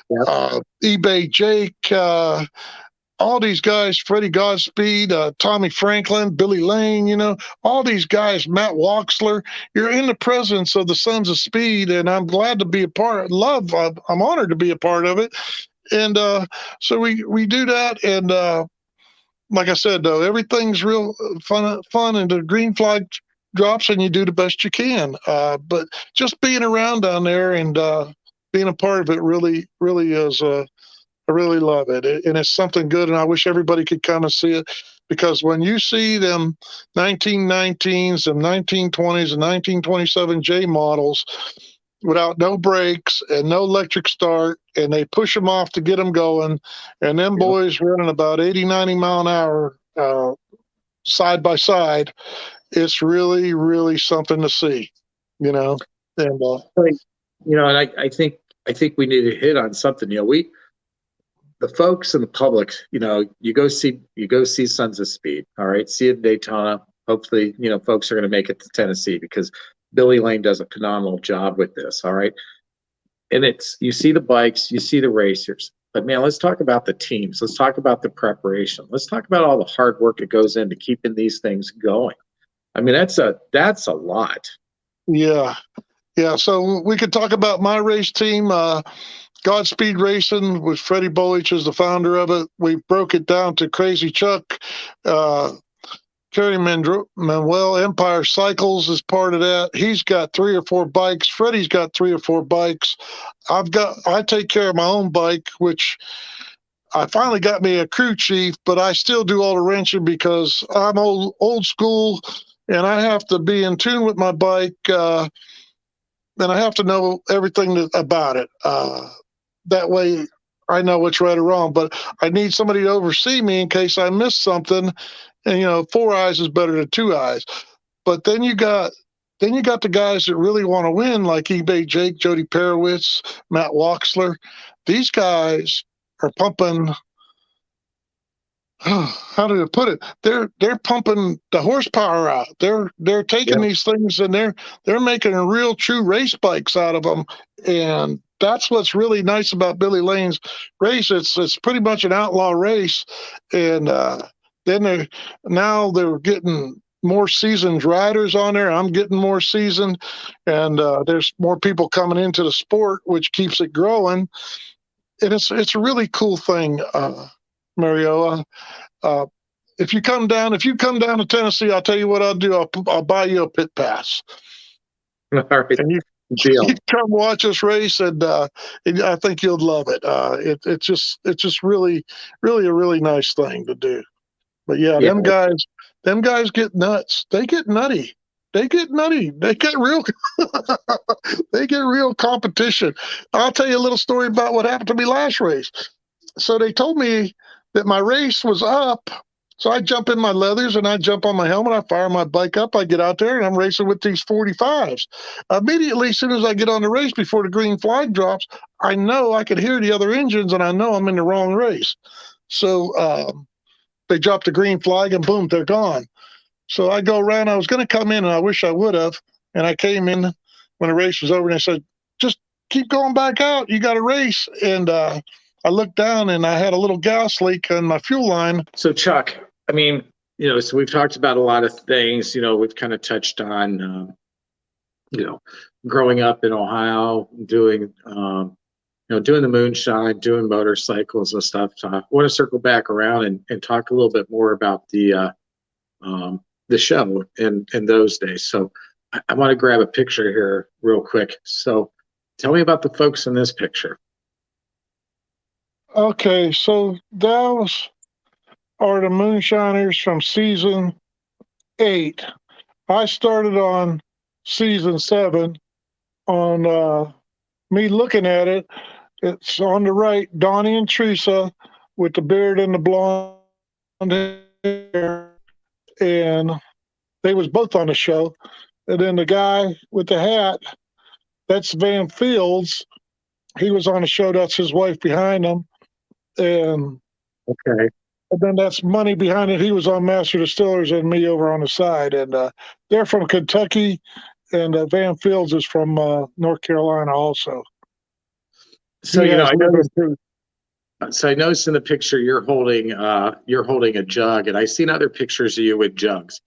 Yep. eBay Jake, all these guys, Freddie Godspeed, Tommy Franklin, Billy Lane, all these guys, Matt Woxler. You're in the presence of the Sons of Speed, and I'm glad to be a part. I'm honored to be a part of it. And so we do that, and like I said, though, everything's real fun, and the green flag drops, and you do the best you can. But just being around down there and being a part of it really, really is. I really love it. And it's something good. And I wish everybody could come and see it, because when you see them 1919s and 1920s and 1927 J models without no brakes and no electric start, and they push them off to get them going, and them Yep. boys running about 80, 90 mile an hour side by side, it's really, really something to see, you know. And Like, and I think we need to hit on something. The folks in the public, you go see Sons of Speed. All right, see it in Daytona. Hopefully, folks are going to make it to Tennessee, because Billy Lane does a phenomenal job with this. All right, and you see the bikes, you see the racers, but man, let's talk about the teams. Let's talk about the preparation. Let's talk about all the hard work that goes into keeping these things going. I mean, that's a lot. Yeah. Yeah. So we could talk about my race team. Godspeed Racing with Freddie Bolich is the founder of it. We broke it down to Crazy Chuck. Kerry Manuel Empire Cycles is part of that. He's got 3 or 4 bikes. Freddie's got 3 or 4 bikes. I take care of my own bike, which I finally got me a crew chief, but I still do all the wrenching because I'm old school and I have to be in tune with my bike. And I have to know everything about it. That way I know what's right or wrong, but I need somebody to oversee me in case I miss something. And 4 eyes is better than 2 eyes. But then you got the guys that really want to win, like eBay Jake, Jody Perowitz, Matt Waxler. These guys are pumping. How do I put it? They're pumping the horsepower out. They're taking these things and they're making a real true race bikes out of them. And that's what's really nice about Billy Lane's race. It's pretty much an outlaw race. And then they're getting more seasoned riders on there. I'm getting more seasoned, and there's more people coming into the sport, which keeps it growing. And it's a really cool thing, Mario. If you come down to Tennessee, I'll tell you what I'll do. I'll buy you a pit pass. All right. And you come watch us race, and I think you'll love it. It's just really, really a really nice thing to do. But them guys get nuts. They get nutty. They get nutty. They get real. They get real competition. I'll tell you a little story about what happened to me last race. So they told me that my race was up. So I jump in my leathers and I jump on my helmet. I fire my bike up. I get out there and I'm racing with these 45s. Immediately, as soon as I get on the race before the green flag drops, I know I could hear the other engines and I know I'm in the wrong race. So they drop the green flag and boom, they're gone. So I go around. I was going to come in and I wish I would have. And I came in when the race was over and I said, just keep going back out. You got a race. And I looked down and I had a little gas leak on my fuel line. So Chuck, I mean, so we've talked about a lot of things, we've kind of touched on, growing up in Ohio, doing, doing the Moonshine, doing motorcycles and stuff. So I want to circle back around and talk a little bit more about the show in those days. So I want to grab a picture here real quick. So tell me about the folks in this picture. Okay, so those are the Moonshiners from season 8. I started on season 7. On me looking at it, it's on the right, Donnie and Teresa with the beard and the blonde hair, and they was both on the show. And then the guy with the hat, that's Van Fields. He was on the show. That's his wife behind him. And okay. And then that's Money behind it. He was on Master Distillers and me over on the side. And they're from Kentucky, and Van Fields is from North Carolina also. So, I noticed in the picture you're holding a jug, and I seen other pictures of you with jugs.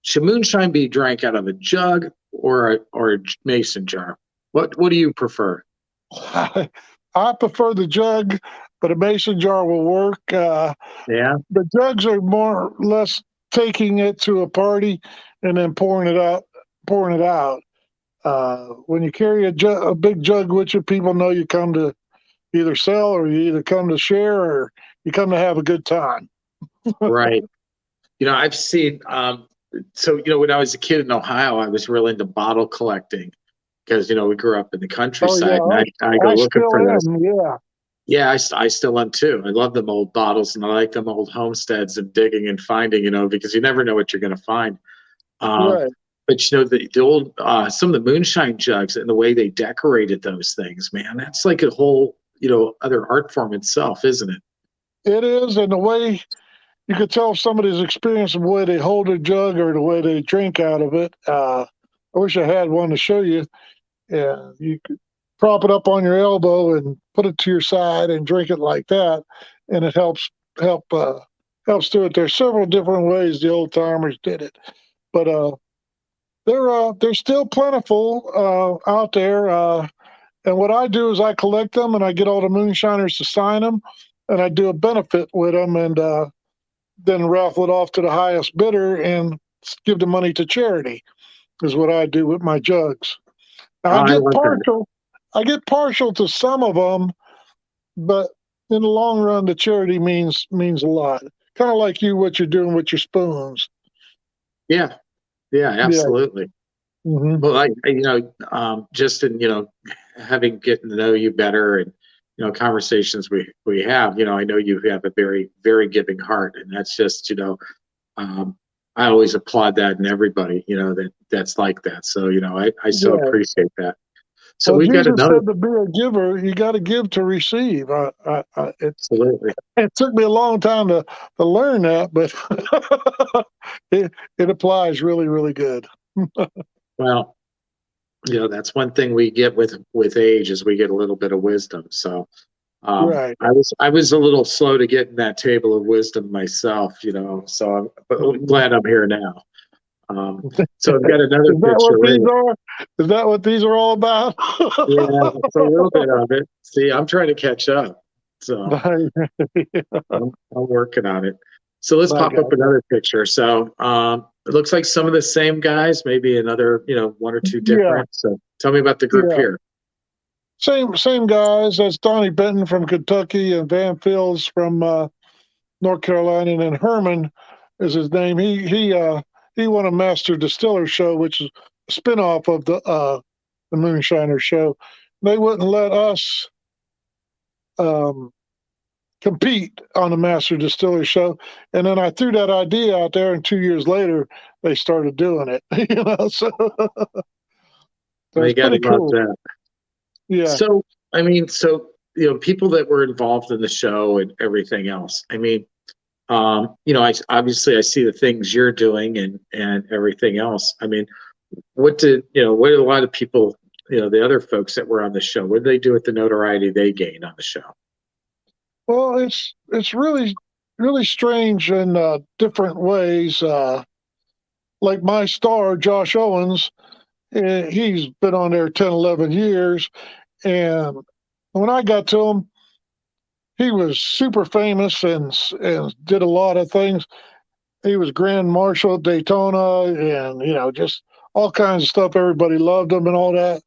Should Moonshine be drank out of a jug or a mason jar? What do you prefer? I prefer the jug, but a mason jar will work. The jugs are more or less taking it to a party and then pouring it out. When you carry a big jug with you, people know you come to either sell, or you either come to share, or you come to have a good time. Right. I've seen, when I was a kid in Ohio, I was real into bottle collecting because, we grew up in the countryside. Oh, yeah. And I go looking for those. Yeah. Yeah, I still am too. I love them old bottles, and I like them old homesteads and digging and finding, because you never know what you're going to find. Right. But the old, some of the Moonshine jugs and the way they decorated those things, man, that's like a whole, other art form itself, isn't it? It is, and the way you could tell if somebody's experienced the way they hold a jug or the way they drink out of it. I wish I had one to show you. Yeah, you could prop it up on your elbow and put it to your side and drink it like that, and it helps do it. There's several different ways the old timers did it, but they're still plentiful out there. And what I do is I collect them and I get all the Moonshiners to sign them, and I do a benefit with them, and then raffle it off to the highest bidder and give the money to charity. Is what I do with my jugs. Now, Oh, I love that. I get partial to some of them, but in the long run, the charity means a lot. Kind of like you, what you're doing with your spoons. Yeah, yeah, Yeah. absolutely. Hmm. Well, just in, having getting to know you better and, conversations we have, I know you have a very, very giving heart. And that's just, um, I always applaud that in everybody, that's like that. So, I so Yeah. appreciate that. So Well, we've got Jesus another, said to be a giver, you got to give to receive. absolutely. It took me a long time to learn that, but it applies really, really good. Well, that's one thing we get with age is we get a little bit of wisdom. So, Right. I was a little slow to get in that table of wisdom myself, so I'm glad I'm here now. So I've got another Is that picture what right. these are? Is that what these are all about? Yeah, it's a little bit of it. See, I'm trying to catch up, so I'm working on it. So let's My pop up God. another picture. So it looks like some of the same guys, maybe another, one or two Yeah, different. So tell me about the group yeah. here. Same guys. That's Donnie Benton from Kentucky and Van Fields from North Carolina, and then Herman is his name. He won a Master Distiller show, which is a spinoff of the Moonshiner show. They wouldn't let us um, compete on the Master Distiller show, and then I threw that idea out there, and 2 years later they started doing it. So They it's got to pretty love cool. that. Yeah, So, I mean, people that were involved in the show and everything else. I mean, I obviously I see the things you're doing and everything else. I mean, what did a lot of people, the other folks that were on the show, what did they do with the notoriety they gained on the show? well, it's really strange in different ways. Like my star, Josh Owens, he's been on there 10, 11 years. And when I got to him, he was super famous and did a lot of things. He was Grand Marshal at Daytona and, just all kinds of stuff. Everybody loved him and all that.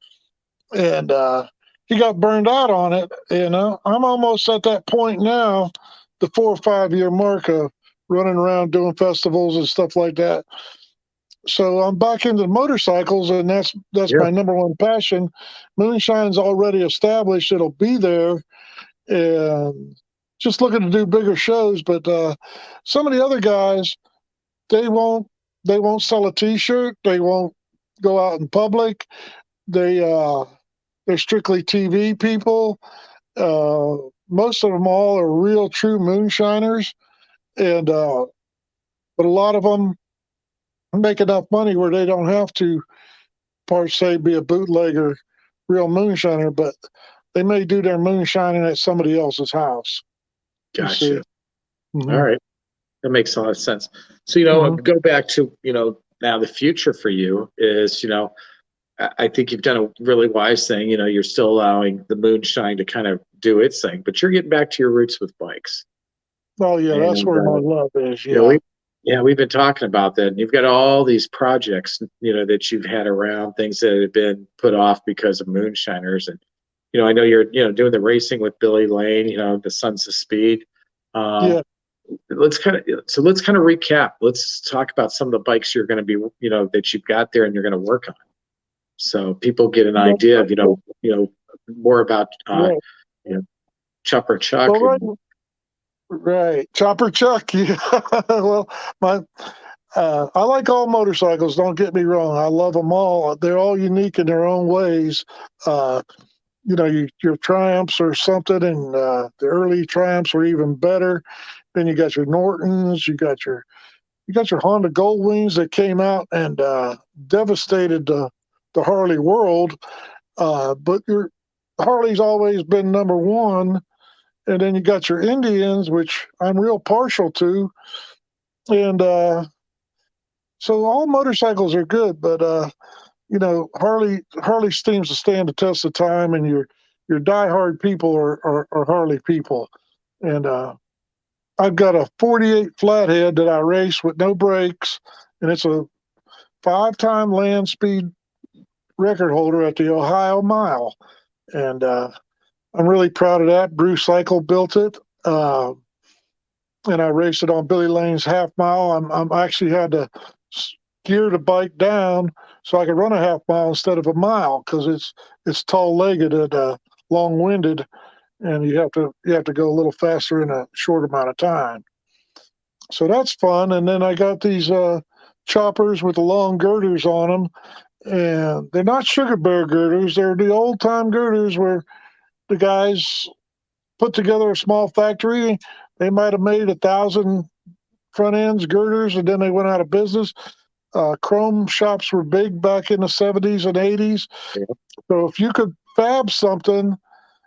And he got burned out on it. I'm almost at that point now, the 4 or 5 year mark of running around doing festivals and stuff like that. So I'm back into motorcycles, and that's Yeah, my number one passion. Moonshine's already established; it'll be there, and just looking to do bigger shows. But some of the other guys, they won't they won't sell a T-shirt. They won't go out in public. They're strictly TV people. Uh, Most of them all are real true moonshiners, and but a lot of them make enough money where they don't have to per se be a bootlegger, real moonshiner, but they may do their moonshining at somebody else's house. You see. gotcha. All Hmm. right, that makes a lot of sense. So Hmm. go back to now the future for you is I think you've done a really wise thing. You're still allowing the moonshine to kind of do its thing, but you're getting back to your roots with bikes. Oh yeah, that's And where my love is. you know, Yeah. we we've been talking about that. And you've got all these projects, that you've had around, things that have been put off because of moonshiners. And I know you're doing the racing with Billy Lane. The Sons of Speed. Um, Yeah. let's kind of recap. Let's talk about some of the bikes you're going to be that you've got there and you're going to work on, so people get an idea of more about Right. you know Chopper Chuck Well, right. and Right. Chopper Chuck. Yeah. Well, my I like all motorcycles. Don't get me wrong. I love them all. They're all unique in their own ways. Uh, your Triumphs or something, and the early Triumphs were even better. Then you got your Nortons. You got your Honda Goldwings that came out and devastated the Harley world. But your Harley's always been number one. And then you got your Indians, which I'm real partial to. And So all motorcycles are good, but Harley seems to stand the test of time, and your diehard people are Harley people. And I've got a 48 flathead that I race with no brakes, and it's a 5-time land speed record holder at the Ohio Mile. And I'm really proud of that. Bruce Cycle built it. And I raced it on Billy Lane's half mile. I'm actually had to gear the bike down so I could run a half mile instead of a mile, because it's tall legged and long winded, and you have to go a little faster in a short amount of time. So that's fun. And then I got these choppers with the long girders on them, and they're not sugar bear girders. They're the old time girders where the guys put together a small factory. They might have made 1,000 front ends girders, and then they went out of business. Chrome shops were big back in the 70s and 80s. Yeah. So if you could fab something,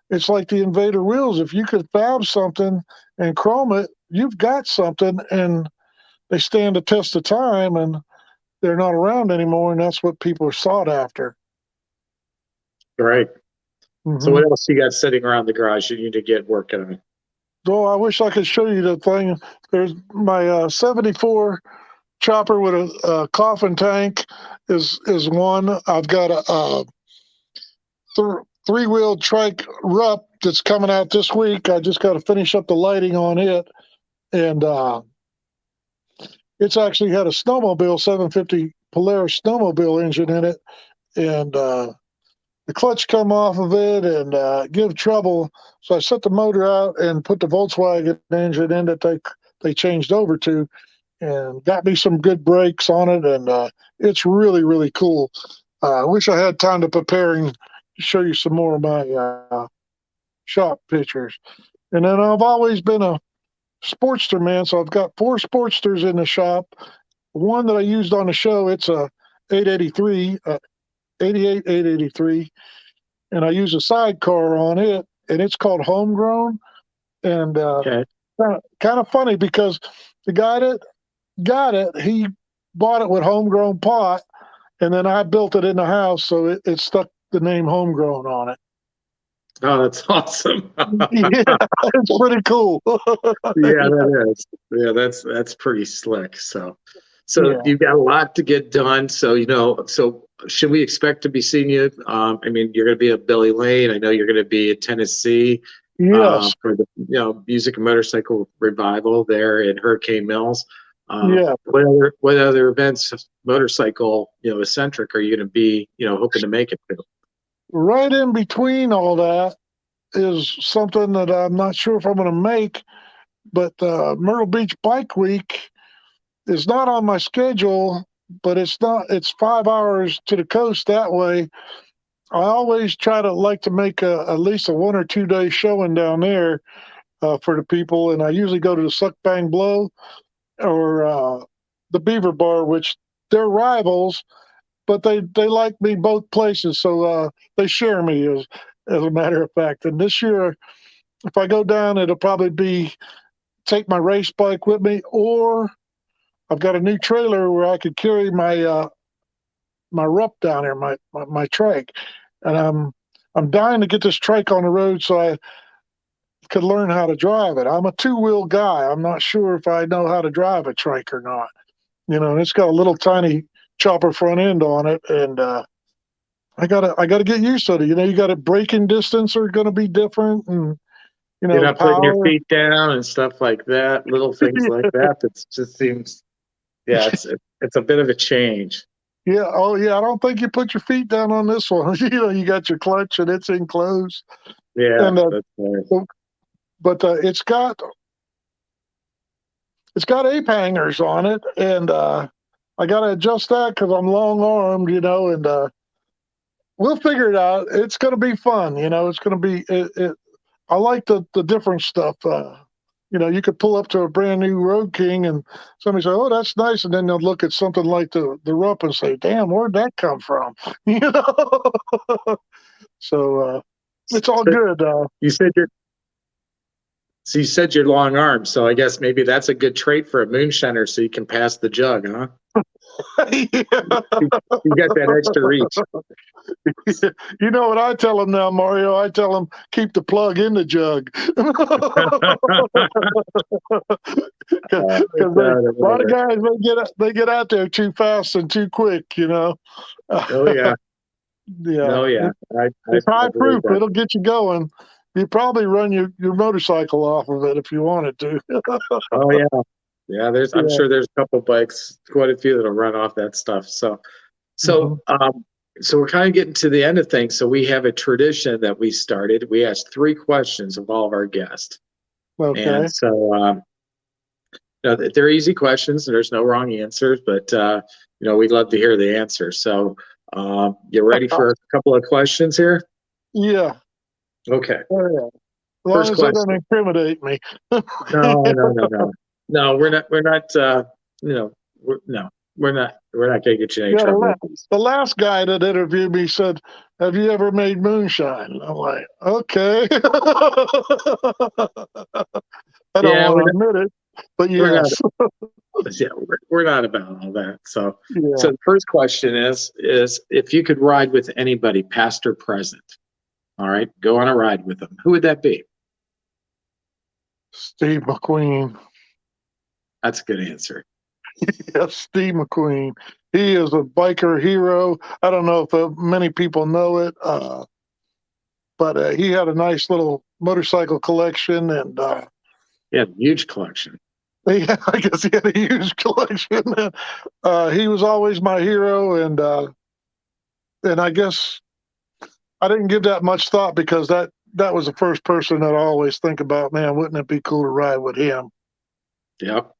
it's like the Invader wheels. If you could fab something and chrome it, you've got something, and they stand the test of time, and they're not around anymore, and that's what people are sought after. Right. Mm-hmm. So what else you got sitting around the garage you need to get working on? Oh, I wish I could show you the thing. There's my 74 chopper with a coffin tank is one. I've got a three-wheel trike Rupp that's coming out this week. I just got to finish up the lighting on it, and it's actually had a snowmobile 750 Polaris snowmobile engine in it, and the clutch come off of it and give trouble. So I set the motor out and put the Volkswagen engine in that they changed over to, and got me some good brakes on it, and it's really, really cool. I wish I had time to prepare and show you some more of my shop pictures. And then I've always been a Sportster man, so I've got 4 Sportsters in the shop. One that I used on the show, it's a 883, 88 883, and I use a sidecar on it, and it's called Homegrown. And Okay. kind of funny because the guy that got it, he bought it with homegrown pot, and then I built it in the house, so it stuck the name Homegrown on it. Oh, that's awesome. Yeah, it's pretty cool. Yeah, that is. Yeah, that's pretty slick. So Yeah. you've got a lot to get done. So so should we expect to be seeing you? I mean, you're going to be at Billy Lane. I know you're going to be at Tennessee Yes. for the Music and Motorcycle Revival there in Hurricane Mills. Yeah. What other events, motorcycle eccentric, are you going to be hoping to make it to? Right in between all that is something that I'm not sure if I'm going to make, but Myrtle Beach Bike Week is not on my schedule, but it's 5 hours to the coast that way. I always try to like to make at least a 1 or 2 day showing down there for the people, and I usually go to the Suck Bang Blow or the Beaver Bar, which they're rivals, but they like me both places, so they share me as a matter of fact. And this year, if I go down, it'll probably be take my race bike with me, or I've got a new trailer where I could carry my my Rupp down there, my trike, and I'm dying to get this trike on the road so I could learn how to drive it. I'm a 2-wheel guy. I'm not sure if I know how to drive a trike or not. And it's got a little tiny chopper front end on it, and I gotta get used to it. You got it braking distance are going to be different, and You're not putting your power. feet down and stuff like that, little things like that. That just seems, yeah, it's a bit of a change. Yeah. Oh, yeah. I don't think you put your feet down on this one. You got your clutch and it's enclosed. Yeah, And that's nice. but it's got ape hangers on it, and I got to adjust that because I'm long armed, and we'll figure it out. It's going to be fun. It's going to be. I like the different stuff. You could pull up to a brand new Road King and somebody say, "Oh, that's nice," and then they'll look at something like the Rupp and say, "Damn, where'd that come from?" So it's all good. You said you said you're long armed, so I guess maybe that's a good trait for a moonshiner, so you can pass the jug, huh? You got that extra reach. You know what I tell them now, Mario? I tell them keep the plug in the jug. Because a lot of guys they get out there too fast and too quick, you know. Oh yeah, Yeah. oh yeah. It's I high believe proof. that. It'll get you going. You probably run your motorcycle off of it if you wanted to. Oh yeah, yeah. I'm Yeah. sure there's a couple bikes, quite a few that'll run off that stuff. So, Hmm. so, um, so we're kind of getting to the end of things. So we have a tradition that we started. We asked 3 questions of all of our guests, and Okay. so they're easy questions, and there's no wrong answers. But we'd love to hear the answers. So, you ready for a couple of questions here? Yeah. Okay. Oh, yeah. As long First as they don't question. incriminate me. No, no, no, no, no. We're not. We're not. No, we're not. We're not going to get you in any Yeah, trouble. the last guy that interviewed me said, "Have you ever made moonshine?" And I'm like, "Okay." I don't Yeah, want to admit it, but we're not. yes. Yeah, we're not about all that. So Yeah. the first question is if you could ride with anybody, past or present. All right, go on a ride with them. Who would that be? Steve McQueen. That's a good answer. Yes, Steve McQueen. He is a biker hero. I don't know if many people know it, but he had a nice little motorcycle collection, and Yeah, huge collection. I guess he had a huge collection. He was always my hero, and I guess I didn't give that much thought because that was the first person that I always think about. Man, wouldn't it be cool to ride with him? Yep.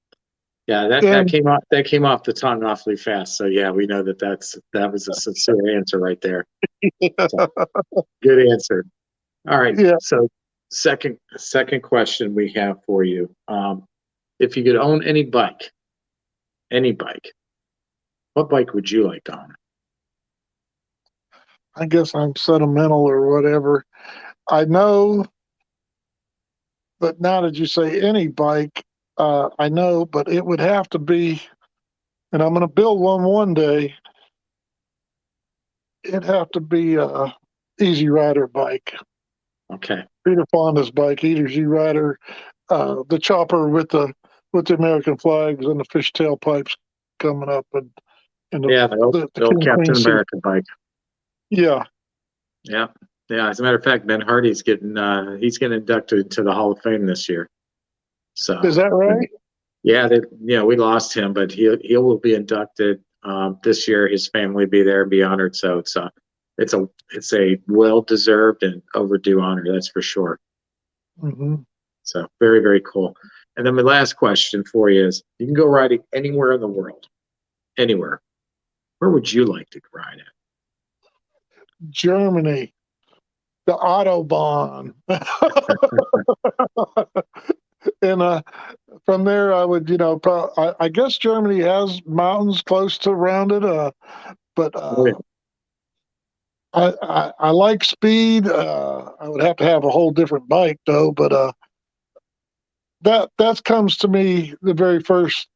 Yeah, that And came off the tongue awfully fast. So yeah, we know that was a sincere answer right there. So, good answer. All right. yeah, So second question we have for you. If you could own any bike, what bike would you like to own? I guess I'm sentimental or whatever. I know, but now that you say any bike, I know, but it would have to be, and I'm going to build one day. It'd have to be a Easy Rider bike. Okay. Peter Fonda's bike, Easy Rider, the chopper with the American flags and the fishtail pipes coming up, and Yeah, the the old King Queen Captain seat. America bike. Yeah, Yeah. Yeah. As a matter of fact, Ben Hardy's he's getting inducted to the Hall of Fame this year. is So that right? yeah, we lost him, but he will be inducted this year. His family be there and be honored. So it's a well deserved and overdue honor. That's for sure. Hmm. So very, very cool. And then my last question for you is: you can go riding anywhere in the world, anywhere. Where would you like to ride at? Germany, the Autobahn. And from there, I would, I guess Germany has mountains close to around it, but Oh, yeah. I like speed. I would have to have a whole different bike though, but that comes to me the very first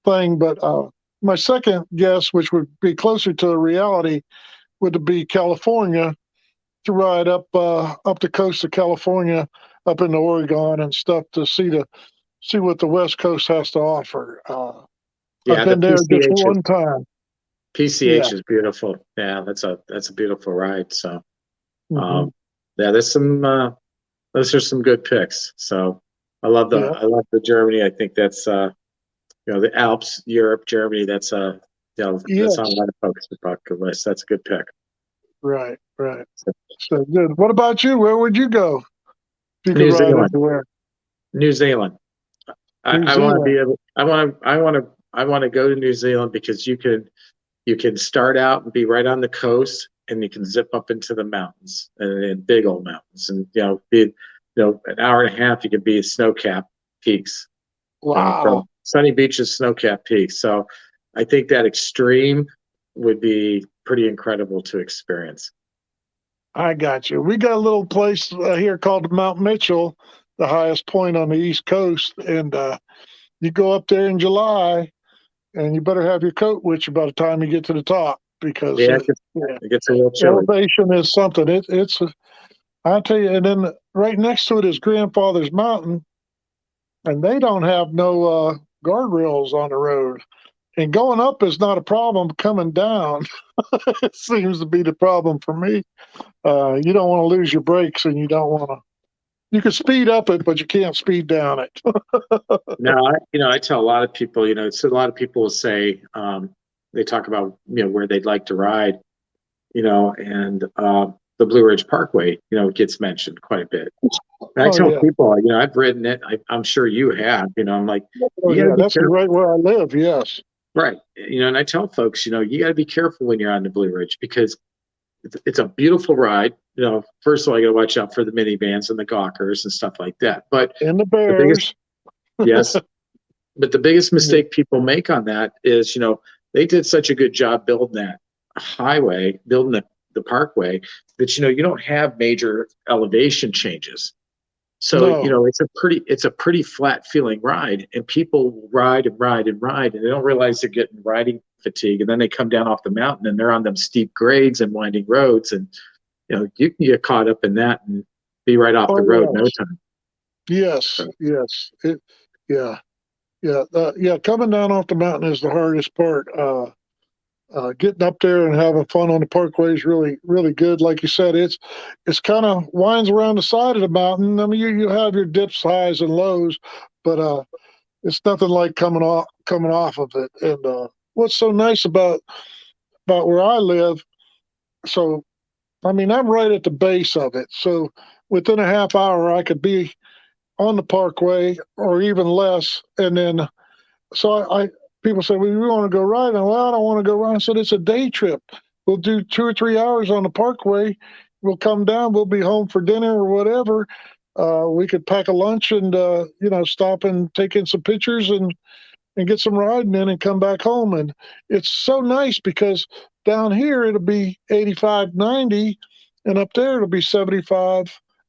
thing. But my second guess, which would be closer to a reality, would be California, to ride up the coast of California, up into Oregon and stuff to see what the West Coast has to offer. I've Yeah, the been there just PCH is one time. Yeah. PCH is beautiful. Yeah, that's a beautiful ride. So Hmm. um, yeah, those are some good picks. So Yeah. I love the Germany. I think that's the Alps, Europe, Germany. That's on a Yes. lot of folks' bucket list. That's a good pick. Right. Right. So good. What about you? Where would you go if you could New ride Zealand, anywhere? New Zealand. New I want to Zealand. be able. I want to go to New Zealand because you can start out and be right on the coast, and you can zip up into the mountains and big old mountains, and an hour and a half you can be snow-capped peaks, Wow. from sunny beaches, snow-capped peaks. So I think that extreme would be pretty incredible to experience. I got you. We got a little place here called Mount Mitchell, the highest point on the East Coast, and you go up there in July, and you better have your coat with you by the time you get to the top because Yeah, yeah, it gets a little chilly. elevation is something. I tell you, and then right next to it is Grandfather's Mountain, and they don't have no guardrails on the road. And going up is not a problem. Coming down it seems to be the problem for me. You don't want to lose your brakes, and you don't want to. You can speed up it, but you can't speed down it. No, I tell a lot of people, so a lot of people will say, they talk about, where they'd like to ride, and the Blue Ridge Parkway, gets mentioned quite a bit. And I Oh tell yeah, people, I've ridden it. I'm sure you have, I'm like, oh you got to yeah. be That's careful. right where I live. Yes. Right. And I tell folks, you got to be careful when you're on the Blue Ridge because it's a beautiful ride. First of all, you got to watch out for the minivans and the gawkers and stuff like that. But And the the biggest, Bears. yes, but the biggest Yeah. mistake people make on that is, they did such a good job building that highway, building the parkway that, you don't have major elevation changes. So, No. it's a pretty flat feeling ride, and people ride and ride and ride, and they don't realize they're getting riding fatigue. And then they come down off the mountain and they're on them steep grades and winding roads. And, you can get caught up in that and be right off the Oh road in no yes. time. Yes. So, Yes. Yeah. Yeah. Yeah. Coming down off the mountain is the hardest part. Getting up there and having fun on the parkway is really, really good. Like you said, it's kind of winds around the side of the mountain. I mean, you have your dips, highs, and lows, but it's nothing like coming off of it. And what's so nice about where I live? So, I mean, I'm right at the base of it. So within a half hour, I could be on the parkway or even less. And then, so I people say, well, we want to go riding. Well, I don't want to go riding. I said, it's a day trip. We'll do 2 or 3 hours on the parkway. We'll come down. We'll be home for dinner or whatever. We could pack a lunch and, stop and take in some pictures and get some riding in and come back home. And it's so nice because down here it'll be 85, 90, and up there it'll be 75,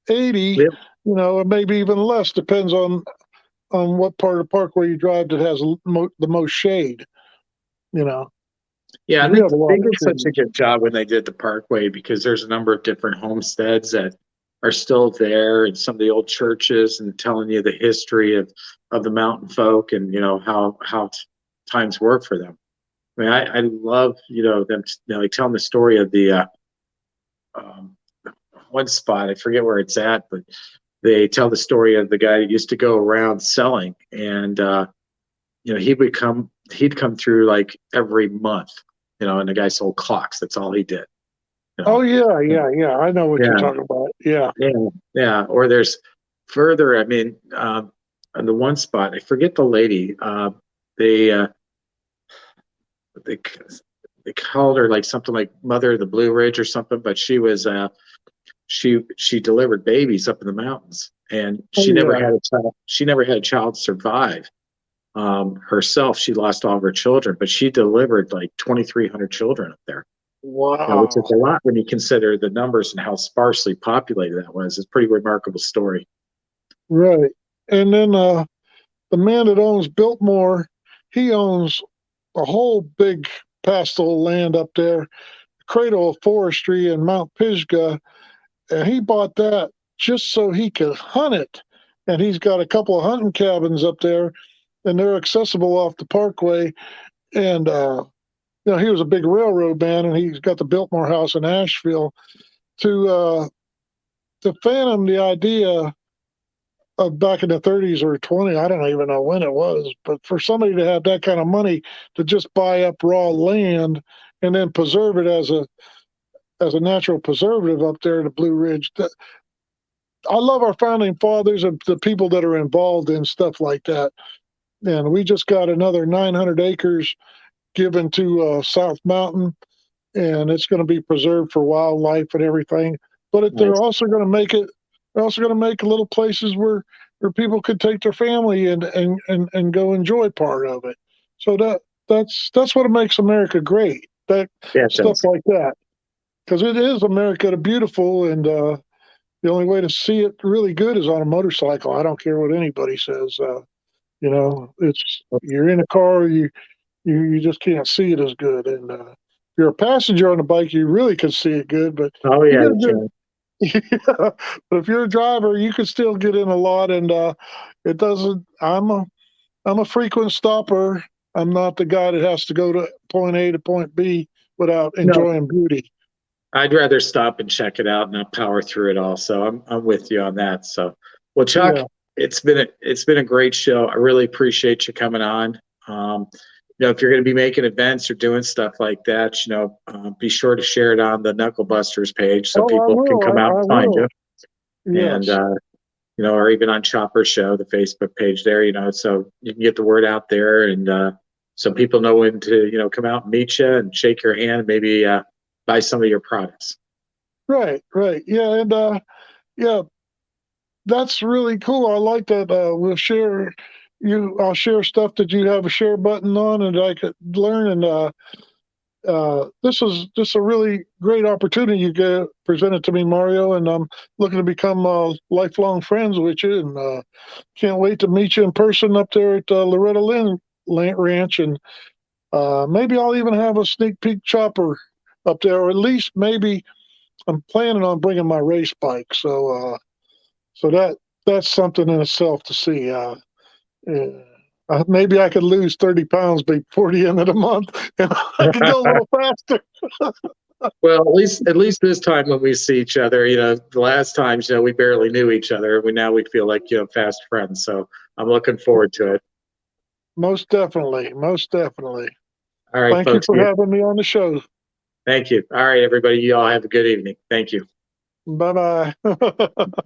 80, yeah, and maybe even less, depends on what part of the parkway you drive that has the most shade, you know, yeah, because and we they, have a lot they of did such a trees. good job when they did the parkway because there's a number of different homesteads that are still there and some of the old churches and telling you the history of the mountain folk and, how times were for them. I mean, I love, them, like telling the story of the um, one spot. I forget where it's at, but they tell the story of the guy that used to go around selling, and he'd come through like every month, and the guy sold clocks. That's all he did. You Oh know, yeah, yeah, yeah. I know what you're yeah, talking about. Yeah. yeah, yeah. Or there's further. I mean, on the one spot, I forget the lady. They they they called her like something like Mother of the Blue Ridge or something, but she was she delivered babies up in the mountains, and Oh she never yeah. had a child. She never had a child survive. Herself, she lost all of her children, but she delivered like 2,300 children up there. Which is Wow. a lot when you consider the numbers and how sparsely populated that was. It's a pretty remarkable story. Right. And then the man that owns Biltmore, he owns a whole big pastel land up there, cradle of forestry in Mount Pisgah, and he bought that just so he could hunt it. And he's got a couple of hunting cabins up there, and they're accessible off the parkway. And he was a big railroad man, and he's got the Biltmore House in Asheville. To fathom the idea of back in the 30s or 20s, I don't even know when it was, but for somebody to have that kind of money to just buy up raw land and then preserve it as a natural preservative up there in the Blue Ridge. I love our founding fathers and the people that are involved in stuff like that. And we just got another 900 acres given to South Mountain, and it's going to be preserved for wildlife and everything. But they're Nice. also going to make it. They're also going to make little places where people could take their family and go enjoy part of it. So that's what makes America great. That Yeah, it stuff does. like that, because it is America the beautiful, and the only way to see it really good is on a motorcycle. I don't care what anybody says. It's you're in a car, you just can't see it as good. And if you're a passenger on the bike, you really can see it good. But Oh you yeah, get a you good, can. yeah. But if you're a driver, you can still get in a lot. And it doesn't. I'm a frequent stopper. I'm not the guy that has to go to point A to point B without No, enjoying beauty. I'd rather stop and check it out and not power through it all. So I'm with you on that. So, well, Chuck, Yeah. it's been a great show. I really appreciate you coming on. Um, if you're going to be making events or doing stuff like that, be sure to share it on the Knuckle Busters page so Oh, I people can will. come out and I find will. you. And Yes. or even on Chopper Show, the Facebook page there, so you can get the word out there and so people know when to, come out and meet you and shake your hand, and maybe buy some of your products. Right. Right. Yeah. And yeah, that's really cool. I like that. We'll share. I'll share stuff that you have a share button on, and I could learn. And this is just a really great opportunity you get presented to me, Mario. And I'm looking to become lifelong friends with you, and can't wait to meet you in person up there at Loretta Lynn Ranch. And maybe I'll even have a sneak peek chopper up there, or at least maybe I'm planning on bringing my race bike. So that's something in itself to see. Maybe I could lose 30 pounds before the end of the month, and I could go a little faster. Well, at least this time when we see each other, the last times, we barely knew each other. We feel like, fast friends. So I'm looking forward to it. Most definitely, most definitely. All right, Thank you folks. for having me on the show. Thank you. All right, everybody. You all have a good evening. Thank you. Bye bye.